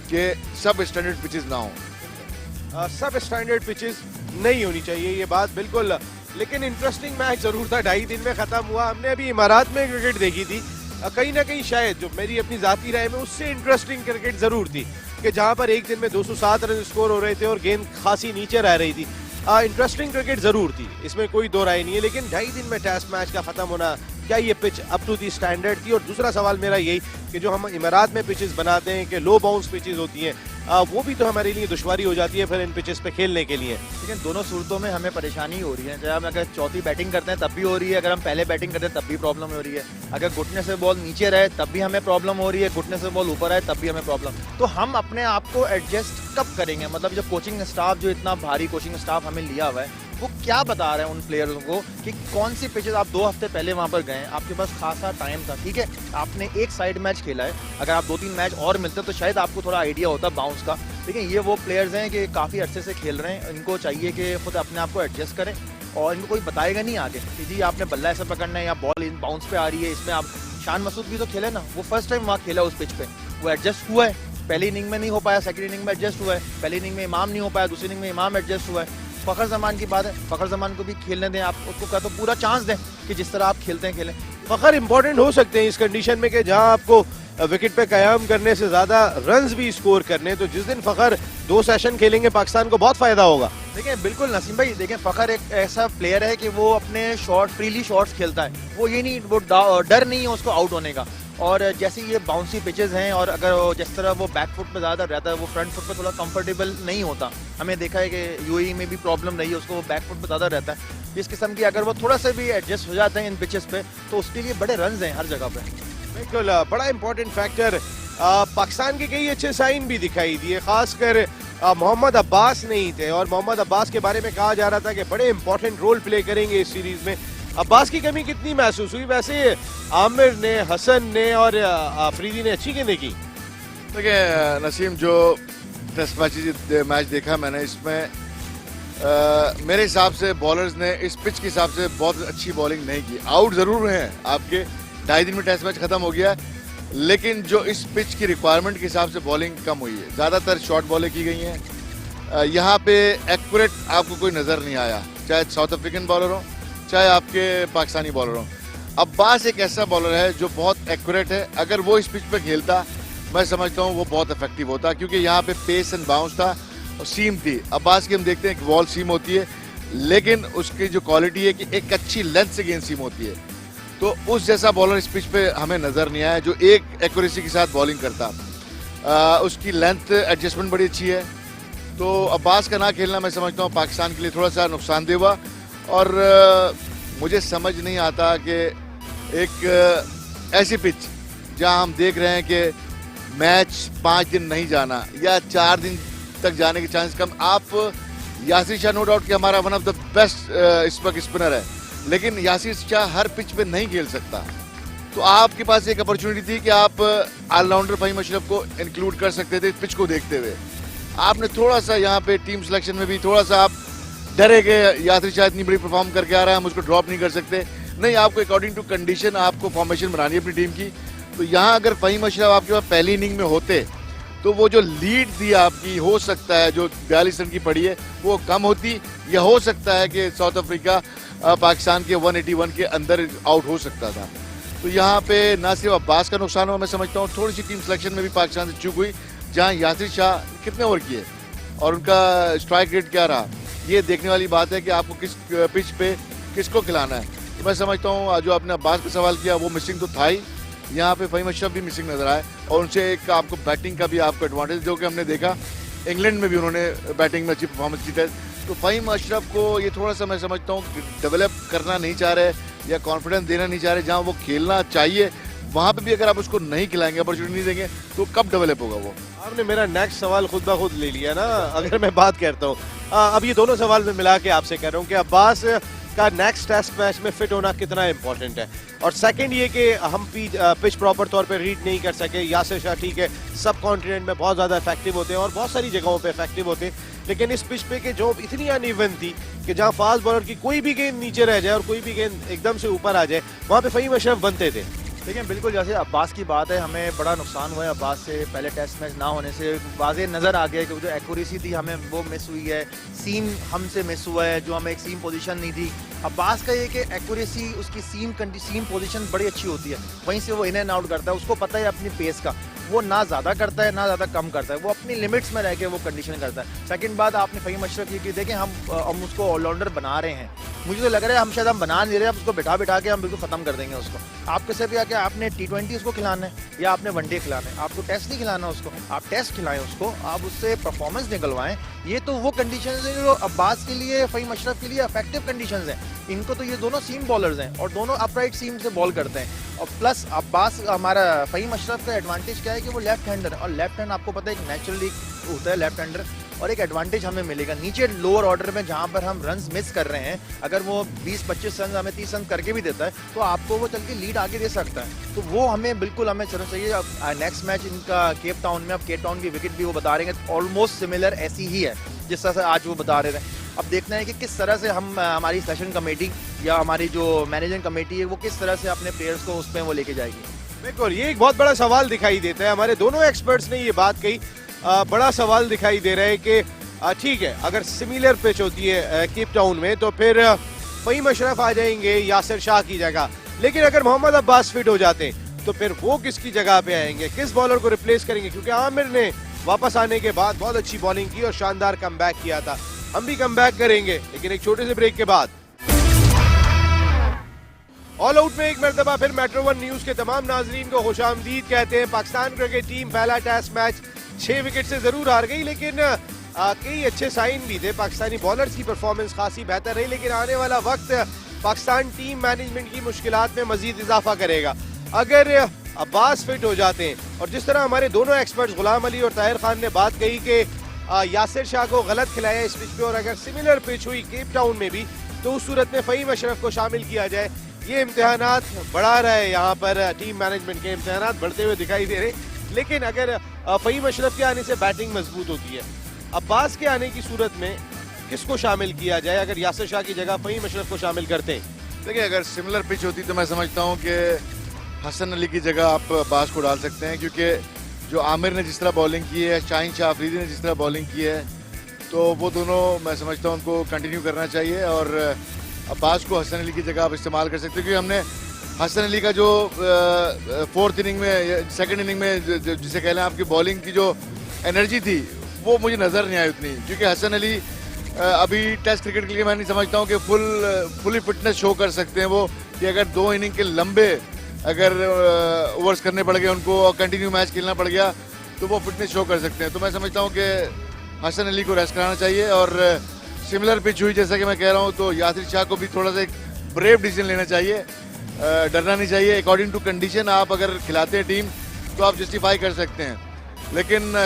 Speaker 2: कि सब स्टैंडर्ड पिचेस ना हों।
Speaker 1: सब स्टैंडर्ड पिचेस नहीं होनी चाहिए, ये बात बिल्कुल। लेकिन इंटरेस्टिंग मैच जरूर था, 2.5 दिन में खत्म हुआ। हमने अभी इमारात में क्रिकेट देखी थी, कहीं ना कहीं शायद जो मेरी अपनी जाती राय में उससे इंटरेस्टिंग क्रिकेट जरूर थी, कि जहां पर एक दिन में 207 रन स्कोर हो रहे थे और गेंद खासी नीचे रह रही थी। इंटरेस्टिंग क्रिकेट जरूर थी, इसमें कोई दो राय नहीं है। लेकिन 2.5 दिन में टेस्ट मैच का खत्म होना, क्या ये pitch up to the standard थी? और दूसरा सवाल मेरा यही कि जो हम इमारात में पिचेस बनाते हैं कि लो बाउंस पिचेस होती हैं, वो भी तो हमारे लिए दुश्वारी हो जाती है फिर इन पिचेस पे खेलने के लिए।
Speaker 3: लेकिन दोनों सूरतों में हमें परेशानी हो रही है। चाहे हम अगर चौथी बैटिंग करते हैं तब भी हो रही है, अगर हम पहले बैटिंग करते हैं तब भी प्रॉब्लम हो रही है, अगर घुटने से बॉल नीचे रहे तब भी हमें प्रॉब्लम हो रही है, घुटने से बॉल ऊपर आए तब भी हमें प्रॉब्लम। तो हम अपने आप को एडजस्ट कब करेंगे? मतलब जो कोचिंग स्टाफ, जो इतना भारी कोचिंग स्टाफ हमें लिया हुआ है, वो क्या बता रहे हैं उन प्लेयर्स को कि कौन सी पिचेस? आप 2 हफ्ते पहले वहां पर गए, आपके पास खासा टाइम था, ठीक है, आपने एक साइड मैच खेला है, अगर आप 2-3 मैच और मिलते तो शायद आपको थोड़ा आइडिया होता बाउंस का। लेकिन ये वो प्लेयर्स हैं कि काफ़ी अरसे से खेल रहे हैं, इनको चाहिए कि खुद अपने आप को एडजस्ट करें, और इनको कोई बताएगा नहीं आगे कि जी आपने बल्ला ऐसा पकड़ना है या बॉल इन बाउंस पे आ रही है। इसमें आप शान मसूद भी तो खेले ना, वो फर्स्ट टाइम वहाँ खेला उस पिच पे, वो एडजस्ट हुआ है। पहली इनिंग में नहीं हो पाया, सेकंड इनिंग में एडजस्ट हुआ है, पहली इनिंग में इमाम नहीं हो पाया, दूसरी इनिंग में इमाम एडजस्ट हुआ है। फ़खर जमान की बात है, फ़खर जमान को भी खेलने दें, आप उसको क्या तो पूरा चांस दें कि जिस तरह आप खेलते हैं खेलें।
Speaker 1: फ़खर इंपॉर्टेंट हो सकते हैं इस कंडीशन में कि जहां आपको विकेट पे कयाम करने से ज्यादा रन्स भी स्कोर करने, तो जिस दिन फ़खर 2 सेशन खेलेंगे पाकिस्तान को बहुत फायदा होगा।
Speaker 3: देखिए बिल्कुल नसीम भाई, देखें फ़खर एक ऐसा प्लेयर है कि वो अपने फ्रीली शॉट्स खेलता है, वो ये नहीं, वो डर नहीं है उसको आउट होने का। और जैसे ये बाउंसी पिचेस हैं, और अगर जिस तरह वो बैक फुट पे ज़्यादा रहता है, वो फ्रंट फुट पे थोड़ा कंफर्टेबल नहीं होता। हमें देखा है कि यूएई में भी प्रॉब्लम रही है उसको, वो बैक फुट पे ज़्यादा रहता है। इस किस्म की अगर वो थोड़ा सा भी एडजस्ट हो जाते हैं इन पिचेस पे, तो उसके लिए बड़े रन्स हैं हर जगह पे।
Speaker 1: बिल्कुल, बड़ा इंपॉर्टेंट फैक्टर। पाकिस्तान के कई अच्छे साइन भी दिखाई दिए, खासकर मोहम्मद अब्बास नहीं थे, और मोहम्मद अब्बास के बारे में कहा जा रहा था कि बड़े इंपॉर्टेंट रोल प्ले करेंगे इस सीरीज में। अब्बास की कमी कितनी महसूस हुई? वैसे आमिर ने, हसन ने और अफरीदी ने अच्छी गेंदें की।
Speaker 2: देखिए नसीम, जो टेस्ट मैच देखा मैंने, इसमें मेरे हिसाब से बॉलर्स ने इस पिच के हिसाब से बहुत अच्छी बॉलिंग नहीं की। आउट ज़रूर हैं आपके, 2.5 दिन में टेस्ट मैच खत्म हो गया, लेकिन जो इस पिच की रिक्वायरमेंट के हिसाब से बॉलिंग कम हुई है, ज़्यादातर शॉर्ट बॉलें की गई हैं। यहाँ पे एक्यूरेट आपको कोई नज़र नहीं आया, चाहे साउथ अफ्रीकन बॉलर हो चाहे आपके पाकिस्तानी बॉलर हो। अब्बास एक ऐसा बॉलर है जो बहुत एक्यूरेट है, अगर वो इस पिच पे खेलता मैं समझता हूँ वो बहुत इफेक्टिव होता, क्योंकि यहाँ पे पेस एंड बाउंस था और सीम थी। अब्बास की हम देखते हैं कि बॉल सीम होती है, लेकिन उसकी जो क्वालिटी है कि एक अच्छी लेंथ से गेंद सीम होती है, तो उस जैसा बॉलर इस पिच पे हमें नजर नहीं आया जो एक एक्यूरेसी के साथ बॉलिंग करता। उसकी लेंथ एडजस्टमेंट बड़ी अच्छी है, तो अब्बास का ना खेलना मैं समझता हूँ पाकिस्तान के लिए थोड़ा सा नुकसानदेह हुआ। और मुझे समझ नहीं आता कि एक ऐसी पिच जहां हम देख रहे हैं कि मैच 5 दिन नहीं जाना या 4 दिन तक जाने के चांस कम। आप यासिर शाह नो डाउट कि हमारा one of the best spinner है, लेकिन यासिर शाह हर पिच पे नहीं खेल सकता, तो आपके पास एक अपॉर्चुनिटी थी कि आप ऑलराउंडर फ़हीम अशरफ को इंक्लूड कर सकते थे पिच को देखते हुए। आपने थोड़ा सा यहाँ पे टीम सिलेक्शन में भी थोड़ा सा आप डरे कि यासिर शाह इतनी बड़ी परफॉर्म करके आ रहा है, हम उसको ड्रॉप नहीं कर सकते। नहीं, आपको अकॉर्डिंग टू कंडीशन आपको फॉर्मेशन बनानी है अपनी टीम की। तो यहाँ अगर फ़हीम अशरफ आपके पास पहली इनिंग में होते तो वो जो लीड थी आपकी, हो सकता है जो 42 रन की पड़ी है वो कम होती, या हो सकता है कि साउथ अफ्रीका पाकिस्तान के 181 के अंदर आउट हो सकता था। तो यहाँ पे ना सिर्फ अब्बास का नुकसान हुआ, मैं समझता हूँ थोड़ी सी टीम सिलेक्शन में भी पाकिस्तान से चूक हुई, जहाँ यासिर शाह कितने ओवर किए और उनका स्ट्राइक रेट क्या रहा, ये देखने वाली बात है कि आपको किस पिच पे किसको खिलाना है। तो मैं समझता हूँ जो आपने अब्बास पे सवाल किया वो मिसिंग तो था ही, यहाँ पे फ़हीम अशरफ भी मिसिंग नजर आए, और उनसे एक आपको बैटिंग का भी आपको एडवांटेज, जो कि हमने देखा इंग्लैंड में भी उन्होंने बैटिंग में अच्छी परफॉर्मेंस की थी। तो फ़हीम अशरफ को ये थोड़ा सा मैं समझता हूँ डेवलप करना नहीं चाह रहे या कॉन्फिडेंस देना नहीं चाह रहे, जहाँ वो खेलना चाहिए वहाँ पे भी अगर आप उसको नहीं खिलाएंगे, अपॉर्चुनिटी नहीं देंगे, तो कब डेवलप होगा वो।
Speaker 1: आपने मेरा नेक्स्ट सवाल खुद ब खुद ले लिया ना। अगर मैं बात करता हूँ, अब ये दोनों सवाल मैं मिला के आपसे कह रहा हूँ कि अब्बास का नेक्स्ट टेस्ट मैच में फिट होना कितना इंपॉर्टेंट है, और सेकंड ये कि हम पिच प्रॉपर तौर पे रीड नहीं कर सके। यासिर शाह ठीक है, सब कॉन्टिनेंट में बहुत ज़्यादा इफेक्टिव होते हैं और बहुत सारी जगहों पे इफेक्टिव होते हैं, लेकिन इस पिच पे के जो इतनी अनइवन थी कि जहाँ फास्ट बॉलर की कोई भी गेंद नीचे रह जाए और कोई भी गेंद एकदम से ऊपर आ जाए, वहाँ पे फ़हीम अशरफ बनते थे।
Speaker 3: देखिए बिल्कुल, जैसे अब्बास की बात है, हमें बड़ा नुकसान हुआ है अब्बास से। पहले टेस्ट मैच ना होने से वाज़ेह नज़र आ गया कि जो एक्यूरेसी थी हमें वो मिस हुई है, सीम हमसे मिस हुआ है, जो हमें एक सीम पोजीशन नहीं थी। अब्बास का ये कि एक्यूरेसी उसकी सीम पोजीशन बड़ी अच्छी होती है, वहीं से वो इन एंड आउट करता है, उसको पता है अपनी पेस का, वो ना ज़्यादा करता है ना ज़्यादा कम करता है, वो अपनी लिमिट्स में रह के वो कंडीशन करता है। सेकंड बात, आपने फ़हीम अशरफ ये कि देखें हम उसको ऑलराउंडर बना रहे हैं, मुझे तो लग रहा है हम शायद हम बना नहीं रहे, अब उसको बिठा के हम बिल्कुल ख़त्म कर देंगे उसको। आप कैसे भी आके आपने T20 उसको खिलाना है या आपने वनडे खिलाना है, आपको टेस्ट नहीं खिलाना उसको, आप टेस्ट खिलाएं उसको, आप उससे परफॉर्मेंस निकलवाएं। ये तो वो कंडीशंस हैं जो अब्बास के लिए, फ़हीम अशरफ के लिए इफेक्टिव कंडीशंस हैं। इनको तो ये दोनों सीम बॉलर्स हैं और दोनों अपराइट सीम से बॉल करते हैं, और प्लस अब्बास हमारा फ़हीम अशरफ का एडवांटेज क्या है कि वो लेफ्ट हैंडर है, और लेफ्ट हैंड आपको पता है एक नेचुरली होता है लेफ्ट हैंडर, और एक एडवांटेज हमें मिलेगा नीचे लोअर ऑर्डर में जहां पर हम रन्स मिस कर रहे हैं, अगर वो 20-25 रन हमें 30 रन करके भी देता है तो आपको वो चल के लीड आगे दे सकता है। तो वो हमें बिल्कुल हमें चलना चाहिए। नेक्स्ट मैच इनका केप टाउन में, अब केप टाउन की विकेट भी वो बता रहे हैं ऑलमोस्ट सिमिलर ऐसी ही है जिस तरह से आज वो बता रहे थे। अब देखना है कि किस तरह से हम हमारी सेशन कमेटी या हमारी जो मैनेजिंग कमेटी है वो किस तरह से अपने प्लेयर्स को उस पर वो लेके जाएगी।
Speaker 1: बिल्कुल, ये एक बहुत बड़ा सवाल दिखाई देता है। हमारे दोनों एक्सपर्ट्स ने ये बात कही, बड़ा सवाल दिखाई दे रहा है कि ठीक है, अगर सिमिलर पिच होती है केप टाउन में तो फिर फ़हीम अशरफ आ जाएंगे यासिर शाह की जगह, लेकिन अगर मोहम्मद अब्बास फिट हो जाते तो फिर वो किसकी जगह पे आएंगे, किस बॉलर को रिप्लेस करेंगे? क्योंकि आमिर ने वापस आने के बाद बहुत अच्छी बॉलिंग की और शानदार कमबैक किया था। हम भी कमबैक करेंगे, लेकिन एक छोटे से ब्रेक के बाद। ऑल आउट में एक मरतबा फिर मेट्रो वन न्यूज के तमाम नाजरीन को खुशामदीद कहते हैं। पाकिस्तान क्रिकेट टीम पहला टेस्ट मैच 6 विकेट से जरूर हार गई, लेकिन कई अच्छे साइन भी थे। पाकिस्तानी बॉलर्स की परफॉर्मेंस खासी बेहतर रही, लेकिन आने वाला वक्त पाकिस्तान टीम मैनेजमेंट की मुश्किलात में मजीद इजाफा करेगा। अगर अब्बास फिट हो जाते हैं, और जिस तरह हमारे दोनों एक्सपर्ट्स गुलाम अली और ताहिर खान ने बात कही कि यासिर शाह को गलत खिलाया इस पिच पे, और अगर सिमिलर पिच हुई केप टाउन में भी तो उस सूरत में फ़हीम अशरफ को शामिल किया जाए। ये इम्तिहानात बढ़ा रहा है, यहाँ पर टीम मैनेजमेंट के इम्तिहानात बढ़ते हुए दिखाई दे रहे, लेकिन अगर फ़हीम अशरफ के आने से बैटिंग मजबूत होती है, अब्बास के आने की सूरत में किसको शामिल किया जाए? अगर यासिर शाह की जगह फ़हीम अशरफ को शामिल करते हैं,
Speaker 2: देखिए अगर सिमिलर पिच होती तो मैं समझता हूँ कि हसन अली की जगह आप अब्बास को डाल सकते हैं, क्योंकि जो आमिर ने जिस तरह बॉलिंग की है, शाहीन शाह अफरीदी ने जिस तरह बॉलिंग की है, तो वो दोनों मैं समझता हूँ उनको कंटिन्यू करना चाहिए, और अब्बास को हसन अली की जगह आप इस्तेमाल कर सकते हैं। क्योंकि हमने हसन अली का जो फोर्थ इनिंग में, सेकंड इनिंग में जिसे कह लें आपकी बॉलिंग की जो एनर्जी थी वो मुझे नज़र नहीं आई उतनी, क्योंकि हसन अली अभी टेस्ट क्रिकेट के लिए मैं नहीं समझता हूँ कि फुली फिटनेस शो कर सकते हैं वो, कि अगर 2 इनिंग के लंबे अगर ओवर्स करने पड़ गए उनको और कंटिन्यू मैच खेलना पड़ गया तो वो फिटनेस शो कर सकते हैं। तो मैं समझता हूँ कि हसन अली को रेस्ट कराना चाहिए। और सिमिलर पिच हुई जैसा कि मैं कह रहा हूँ, तो यासिर शाह को भी थोड़ा सा एक ब्रेव डिसीजन लेना चाहिए, डरना नहीं चाहिए। अकॉर्डिंग टू कंडीशन आप अगर खिलाते हैं टीम तो आप जस्टिफाई कर सकते हैं, लेकिन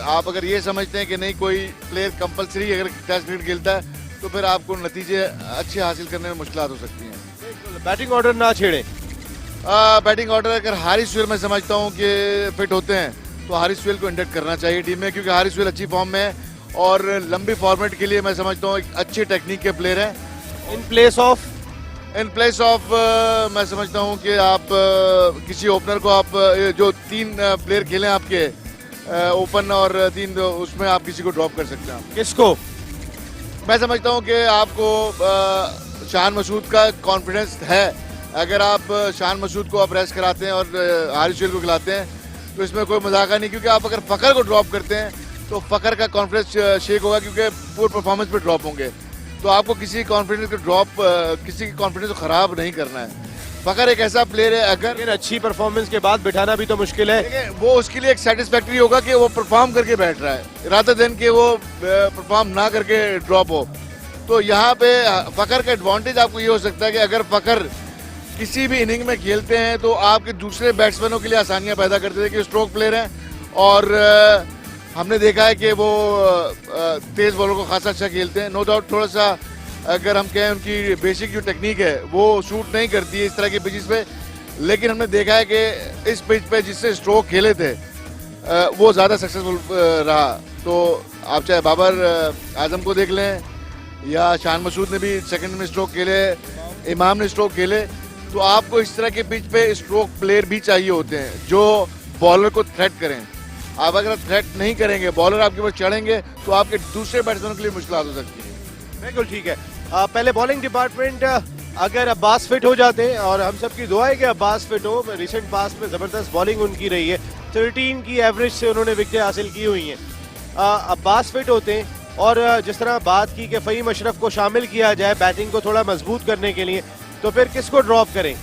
Speaker 2: आप अगर ये समझते हैं कि नहीं कोई प्लेयर कंपलसरी अगर टेस्ट क्रिकेट खेलता है तो फिर आपको नतीजे अच्छे हासिल करने में मुश्किलात हो सकती हैं।
Speaker 1: बैटिंग ऑर्डर ना छेड़े।
Speaker 2: बैटिंग ऑर्डर अगर हारिस सुहेल मैं समझता हूँ कि फिट होते हैं तो हारिस सुहेल को इंडक्ट करना चाहिए टीम में, क्योंकि हारिस सुहेल अच्छी फॉर्म में है और लंबी फॉर्मेट के लिए मैं समझता हूँ एक अच्छे टेक्निक के प्लेयर हैं।
Speaker 1: इन प्लेस ऑफ
Speaker 2: मैं समझता हूँ कि आप किसी ओपनर को आप जो 3 प्लेयर खेले आपके ओपन और 3 उसमें आप किसी को ड्रॉप कर सकते हैं।
Speaker 1: किसको?
Speaker 2: मैं समझता हूँ कि आपको शान मसूद का कॉन्फिडेंस है, अगर आप शान मसूद को आप रेस्ट कराते हैं और हारिस सुहेल को खिलाते हैं तो इसमें कोई मजाका नहीं, क्योंकि आप अगर फ़खर को ड्रॉप करते हैं तो फ़खर का कॉन्फिडेंस शेक होगा, क्योंकि पूरे परफॉर्मेंस पे ड्रॉप होंगे। तो आपको किसी कॉन्फिडेंस को किसी की कॉन्फिडेंस को ख़राब नहीं करना है। फ़खर एक ऐसा प्लेयर है, अगर
Speaker 1: अच्छी परफॉर्मेंस के बाद बिठाना भी तो मुश्किल है।
Speaker 2: वो उसके लिए एक सेटिस्फैक्ट्री होगा कि वो परफॉर्म करके बैठ रहा है रादर देन कि वो परफॉर्म ना करके ड्रॉप हो। तो यहाँ पे फ़खर का एडवांटेज आपको ये हो सकता है कि अगर फ़खर किसी भी इनिंग में खेलते हैं तो आपके दूसरे बैट्समैनों के लिए आसानियां पैदा करते थे, कि स्ट्रोक प्लेयर हैं और हमने देखा है कि वो तेज बॉलर को खासा अच्छा खेलते हैं। नो डाउट थोड़ा सा अगर हम कहें उनकी बेसिक जो टेक्निक है वो सूट नहीं करती है इस तरह के पिचेस पे, लेकिन हमने देखा है कि इस पिच पे जिससे स्ट्रोक खेले थे वो ज़्यादा सक्सेसफुल रहा। तो आप चाहे बाबर आजम को देख लें या शान मसूद ने भी सेकंड में स्ट्रोक खेले, इमाम ने स्ट्रोक खेले, तो आपको इस तरह के पिच पे स्ट्रोक प्लेयर भी चाहिए होते हैं जो बॉलर को थ्रेट करें। आप अगर थ्रेट नहीं करेंगे, बॉलर आपके ऊपर चढ़ेंगे तो आपके दूसरे बैट्समैनों के लिए मुश्किल हो सकती है।
Speaker 1: बिल्कुल ठीक है। पहले बॉलिंग डिपार्टमेंट अगर अब्बास फिट हो जाते हैं, और हम सबकी दुआ है कि अब्बास फिट हो, रिसेंट पास्ट में ज़बरदस्त बॉलिंग उनकी रही है, 13 की एवरेज से उन्होंने विकेटें हासिल की हुई हैं। अब्बास फिट होते हैं और जिस तरह बात की कि फ़हीम अशरफ को शामिल किया जाए बैटिंग को थोड़ा मजबूत करने के लिए, तो फिर किसको ड्रॉप करें?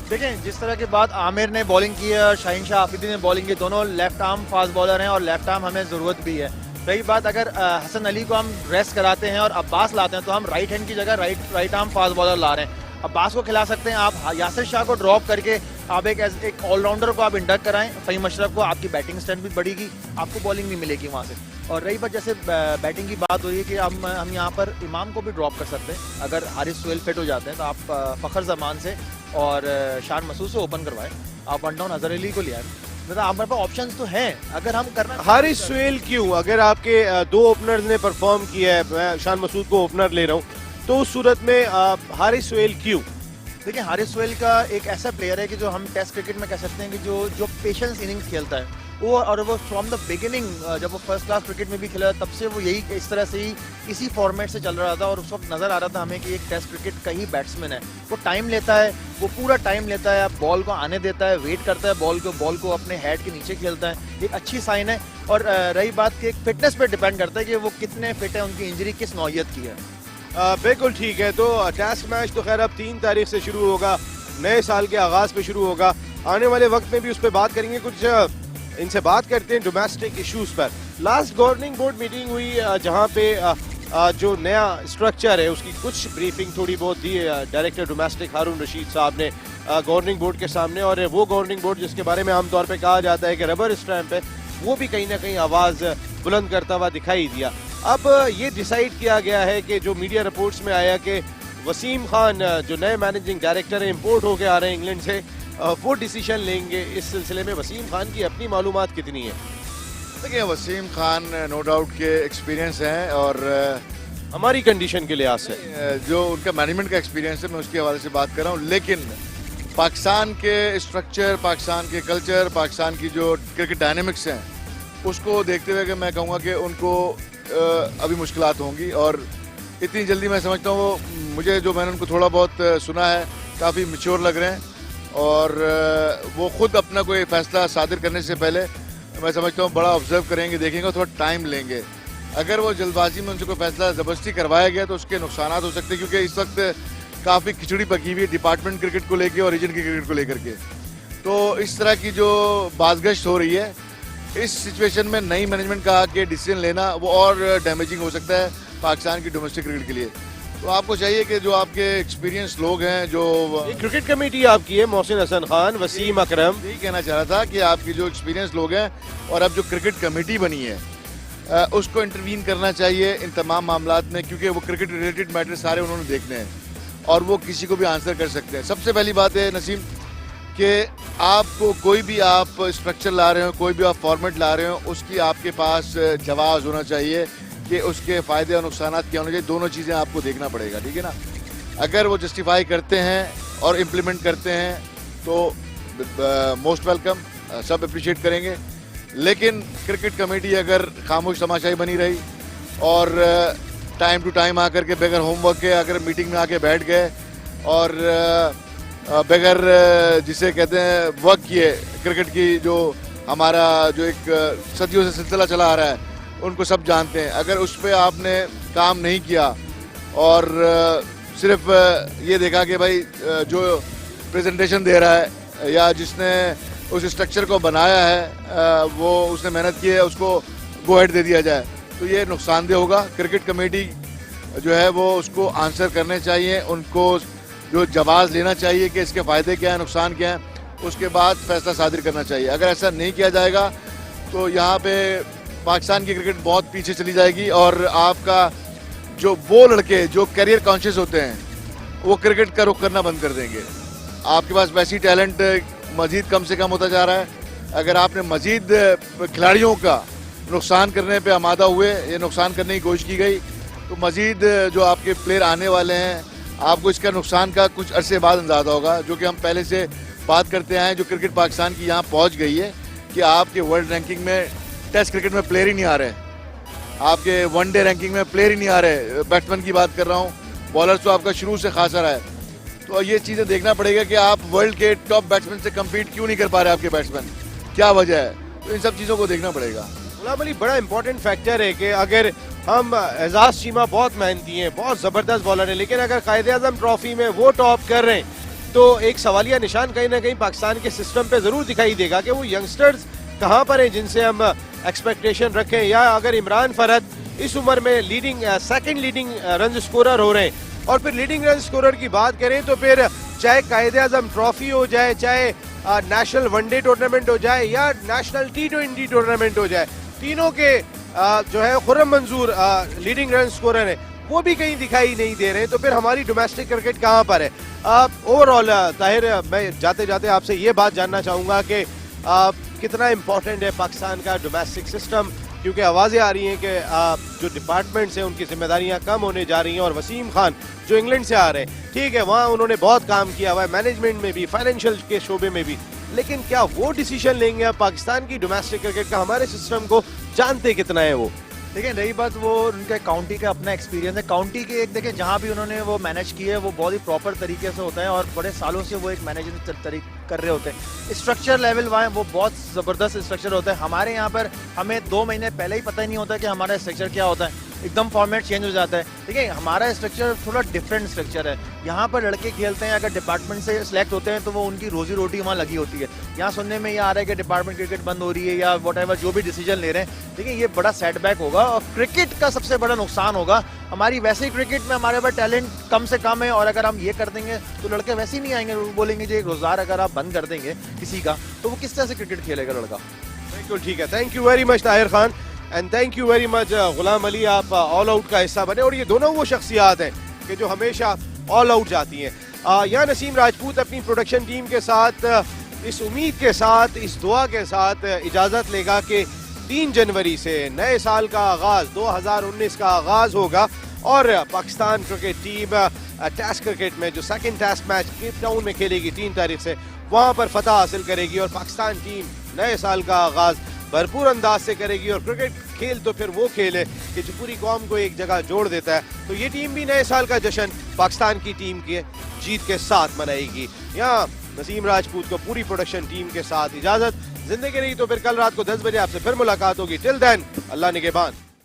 Speaker 3: देखें, जिस तरह की बात आमिर ने बॉलिंग की है और शाहीन शाह आफरीदी ने बॉलिंग की, दोनों लेफ्ट आर्म फास्ट बॉलर हैं और लेफ्ट आर्म हमें ज़रूरत भी है। रही बात अगर हसन अली को हम रेस्ट कराते हैं और अब्बास लाते हैं तो हम राइट हैंड की जगह राइट आर्म फास्ट बॉलर ला रहे हैं। अब्बास को खिला सकते हैं आप, यासिर शाह को ड्रॉप करके आप एक ऑलराउंडर को आप इंडक्ट कराएं, फ़हीम अशरफ को, आपकी बैटिंग स्ट्रेंथ भी बढ़ेगी, आपको बॉलिंग भी मिलेगी वहाँ से। और रही बात जैसे बैटिंग की बात हो रही है कि हम यहाँ पर इमाम को भी ड्रॉप कर सकते हैं, अगर हारिस सुहेल फिट हो जाते हैं तो आप फ़खर जमान से और शान मसूद से ओपन करवाएं, आप 1 डाउन अजहर अली को ले आए। मतलब हमारे पास ऑप्शंस तो हैं अगर हम करना।
Speaker 1: हारिस सुहेल क्यों? अगर आपके 2 ओपनर्स ने परफॉर्म किया है, मैं शान मसूद को ओपनर ले रहा हूँ, तो उस सूरत में हारिस सुहेल क्यों?
Speaker 3: देखिए, हारिस सुहेल का एक ऐसा प्लेयर है कि जो हम टेस्ट क्रिकेट में कह सकते हैं कि जो पेशेंस इनिंग्स खेलता है वो, और वो फ्रॉम द बिगिनिंग जब वो फर्स्ट क्लास क्रिकेट में भी खेला तब से वो यही इस तरह से ही इसी फॉर्मेट से चल रहा था। और उस वक्त नज़र आ रहा था हमें कि एक टेस्ट क्रिकेट का ही बैट्समैन है, वो टाइम लेता है, वो पूरा टाइम लेता है, बॉल को आने देता है, वेट करता है, बॉल को अपने हेड के नीचे खेलता है, एक अच्छी साइन है। और रही बात कि एक फिटनेस पर डिपेंड करता है कि वो कितने फिट है, उनकी इंजरी किस नौयत की है।
Speaker 1: बिल्कुल ठीक है। तो टेस्ट मैच तो खैर अब 3 तारीख से शुरू होगा, नए साल के आगाज़ पे शुरू होगा। आने वाले वक्त में भी उस पर बात करेंगे। कुछ इनसे बात करते हैं डोमेस्टिक इश्यूज पर। लास्ट गवर्निंग बोर्ड मीटिंग हुई जहां पे जो नया स्ट्रक्चर है उसकी कुछ ब्रीफिंग थोड़ी बहुत दी डायरेक्टर डोमेस्टिक हारून रशीद साहब ने गवर्निंग बोर्ड के सामने। और वो गवर्निंग बोर्ड जिसके बारे में आमतौर पर कहा जाता है कि रबर स्टैंप है, वो भी कहीं ना कहीं आवाज़ बुलंद करता हुआ दिखाई दिया। अब ये डिसाइड किया गया है कि जो मीडिया रिपोर्ट्स में आया कि वसीम खान जो नए मैनेजिंग डायरेक्टर हैं, इंपोर्ट होके आ रहे हैं इंग्लैंड से, वो डिसीजन लेंगे इस सिलसिले में। वसीम खान की अपनी मालूमात कितनी है?
Speaker 2: देखिए, वसीम खान नो डाउट के एक्सपीरियंस हैं और
Speaker 1: हमारी कंडीशन के लिहाज से
Speaker 2: जो उनका मैनेजमेंट का एक्सपीरियंस है मैं उसके हवाले से बात कर रहा हूँ। लेकिन पाकिस्तान के स्ट्रक्चर, पाकिस्तान के कल्चर, पाकिस्तान की जो क्रिकेट डायनेमिक्स हैं उसको देखते हुए कि मैं कहूँगा कि उनको अभी मुश्किलात होंगी। और इतनी जल्दी मैं समझता हूँ, मुझे जो मैंने उनको थोड़ा बहुत सुना है काफ़ी मैच्योर लग रहे हैं और वो खुद अपना कोई फैसला सादिर करने से पहले मैं समझता हूँ बड़ा ऑब्जर्व करेंगे, देखेंगे, थोड़ा टाइम लेंगे। अगर वो जल्दबाजी में उनसे कोई फैसला ज़बरदस्ती करवाया गया तो उसके नुकसान हो सकते हैं, क्योंकि इस वक्त काफ़ी खिचड़ी पकी हुई है डिपार्टमेंट क्रिकेट को लेके और रीजन की क्रिकेट को लेकर के। तो इस तरह की जो बाज़गश्त हो रही है, इस सिचुएशन में नई मैनेजमेंट का आके डिसीजन लेना वो और डैमेजिंग हो सकता है पाकिस्तान की डोमेस्टिक क्रिकेट के लिए। तो आपको चाहिए कि जो आपके एक्सपीरियंस लोग हैं, जो
Speaker 1: क्रिकेट कमेटी आपकी है, मोहसिन हसन खान, वसीम अकरम,
Speaker 2: यही कहना चाह रहा था कि आपकी जो एक्सपीरियंस लोग हैं और अब जो क्रिकेट कमेटी बनी है उसको इंटरवीन करना चाहिए इन तमाम मामलात में, क्योंकि वो क्रिकेट रिलेटेड मैटर सारे उन्होंने देखने हैं और वो किसी को भी आंसर कर सकते हैं। सबसे पहली बात है नसीम कि आपको कोई भी आप स्ट्रक्चर ला रहे हो, कोई भी आप फॉर्मेट ला रहे हो, उसकी आपके पास जवाब होना चाहिए कि उसके फ़ायदे और नुकसान क्या होने चाहिए। दोनों चीज़ें आपको देखना पड़ेगा, ठीक है ना। अगर वो जस्टिफाई करते हैं और इम्प्लीमेंट करते हैं तो मोस्ट वेलकम, सब अप्रिशिएट करेंगे। लेकिन क्रिकेट कमेटी अगर खामोश तमाशाई बनी रही और टाइम टू टाइम आकर के बगैर होमवर्क के अगर मीटिंग में आके बैठ गए और बगैर जिसे कहते हैं वर्क किए, क्रिकेट की जो हमारा जो एक सदियों से सिलसिला चला आ रहा है उनको सब जानते हैं, अगर उस पर आपने काम नहीं किया और सिर्फ ये देखा कि भाई जो प्रेजेंटेशन दे रहा है या जिसने उस स्ट्रक्चर को बनाया है वो उसने मेहनत की है, उसको गो हेड दे दिया जाए, तो ये नुकसानदेह होगा। क्रिकेट कमेटी जो है वो उसको आंसर करने चाहिए, उनको जो जवाब लेना चाहिए कि इसके फ़ायदे क्या हैं, नुकसान क्या हैं, उसके बाद फैसला सादिर करना चाहिए। अगर ऐसा नहीं किया जाएगा तो यहाँ पे पाकिस्तान की क्रिकेट बहुत पीछे चली जाएगी और आपका जो वो लड़के जो करियर कॉन्शियस होते हैं वो क्रिकेट का रुख करना बंद कर देंगे। आपके पास वैसी टैलेंट मजीद कम से कम होता जा रहा है। अगर आपने मजीद खिलाड़ियों का नुकसान करने पे आमादा हुए, ये नुकसान करने की कोशिश की गई, तो मजीद जो आपके प्लेयर आने वाले हैं आपको इसका नुकसान का कुछ अरसे बाद अंदाज़ा होगा, जो कि हम पहले से बात करते आए हैं। जो क्रिकेट पाकिस्तान की यहाँ पहुँच गई है कि आपके वर्ल्ड रैंकिंग में टेस्ट क्रिकेट में प्लेयर ही नहीं आ रहे, आपके वनडे रैंकिंग में प्लेयर ही नहीं आ रहे। बैट्समैन की बात कर रहा हूँ, बॉलर्स तो आपका शुरू से खासा रहा है। तो ये चीज़ें देखना पड़ेगा कि आप वर्ल्ड के टॉप बैट्समैन से कम्पीट क्यों नहीं कर पा रहे, आपके बैट्समैन क्या वजह है, तो इन सब चीज़ों को देखना पड़ेगा।
Speaker 1: गुलाम अली, बड़ा इंपॉर्टेंट फैक्टर है कि अगर हम एजाज चीमा बहुत मेहनती हैं, बहुत ज़बरदस्त बॉलर है, लेकिन अगर कायद-ए-आज़म ट्रॉफी में वो टॉप कर रहे हैं तो एक सवालिया निशान कहीं ना कहीं पाकिस्तान के सिस्टम पे ज़रूर दिखाई देगा कि वो यंगस्टर्स कहाँ पर हैं जिनसे हम एक्सपेक्टेशन रखें। या अगर इमरान फरहत इस उम्र में सेकंड लीडिंग रन स्कोरर हो रहे हैं, और फिर लीडिंग रन स्कोरर की बात करें तो फिर चाहे कायद-ए-आज़म ट्रॉफी हो जाए, चाहे नेशनल वनडे टूर्नामेंट हो जाए या नेशनल T20 टूर्नामेंट हो जाए, तीनों के जो है खुर्रम मंजूर लीडिंग रन स्कोरर है, वो भी कहीं दिखाई नहीं दे रहे। तो फिर हमारी डोमेस्टिक क्रिकेट कहाँ पर है? ओवरऑल ताहिर, मैं जाते जाते आपसे ये बात जानना चाहूँगा कि कितना इम्पोर्टेंट है पाकिस्तान का डोमेस्टिक सिस्टम, क्योंकि आवाज़ें आ रही हैं कि जो डिपार्टमेंट्स हैं उनकी जिम्मेदारियां कम होने जा रही हैं। और वसीम खान जो इंग्लैंड से आ रहे हैं, ठीक है, वहाँ उन्होंने बहुत काम किया हुआ है, मैनेजमेंट में भी, फाइनेंशियल के शोबे में भी, लेकिन क्या वो डिसीजन लेंगे अब पाकिस्तान की डोमेस्टिक क्रिकेट का? हमारे सिस्टम को जानते कितना है वो?
Speaker 3: देखिए, रही बात वो उनके काउंटी का अपना एक्सपीरियंस है। काउंटी के एक देखें जहाँ भी उन्होंने वो मैनेज किए है वो बहुत ही प्रॉपर तरीके से होता है और बड़े सालों से वो एक मैनेजर कर रहे होते हैं। स्ट्रक्चर लेवल वहाँ वो बहुत ज़बरदस्त स्ट्रक्चर होता है। हमारे यहाँ पर हमें 2 महीने पहले ही पता ही नहीं होता कि हमारा स्ट्रक्चर क्या होता है, एकदम फॉर्मेट चेंज हो जाता है। देखिए, हमारा स्ट्रक्चर थोड़ा डिफरेंट स्ट्रक्चर है। यहाँ पर लड़के खेलते हैं, अगर डिपार्टमेंट से सिलेक्ट होते हैं तो वो उनकी रोजी रोटी वहाँ लगी होती है। यहाँ सुनने में ये आ रहा है कि डिपार्टमेंट क्रिकेट बंद हो रही है या वॉटएवर जो भी डिसीजन ले रहे हैं, देखिए ये बड़ा सेटबैक होगा और क्रिकेट का सबसे बड़ा नुकसान होगा। हमारी वैसे ही क्रिकेट में हमारे पास टैलेंट कम से कम है और अगर हम ये कर देंगे तो लड़के वैसे ही नहीं आएंगे। वो बोलेंगे जो एक रोजगार अगर आप बंद कर देंगे किसी का तो वो किस तरह से क्रिकेट खेलेगा लड़का?
Speaker 1: बिल्कुल ठीक है, thank you very much Tahir Khan and thank you very much Ghulam Ali, आप ऑल आउट का हिस्सा बने। और ये दोनों वो शख्सियात हैं कि जो हमेशा ऑल आउट जाती हैं। यहाँ नसीम राजपूत अपनी प्रोडक्शन टीम के साथ इस उम्मीद के साथ, इस दुआ के साथ इजाज़त लेगा कि 3 जनवरी से नए साल का आगाज़ 2019 का आगाज़ होगा और Pakistan cricket team test cricket में जो second test match Cape Town में खेलेगी 3 तारीख से, वहाँ पर फतह हासिल करेगी और पाकिस्तान टीम नए साल का आगाज़ भरपूर अंदाज से करेगी। और क्रिकेट खेल तो फिर वो खेल है कि जो पूरी कौम को एक जगह जोड़ देता है। तो ये टीम भी नए साल का जश्न पाकिस्तान की टीम के जीत के साथ मनाएगी। यहाँ नसीम राजपूत को पूरी प्रोडक्शन टीम के साथ इजाजत। जिंदगी रही तो फिर कल रात को 10 बजे आपसे फिर मुलाकात होगी। टिल देन अल्लाह निगहबान।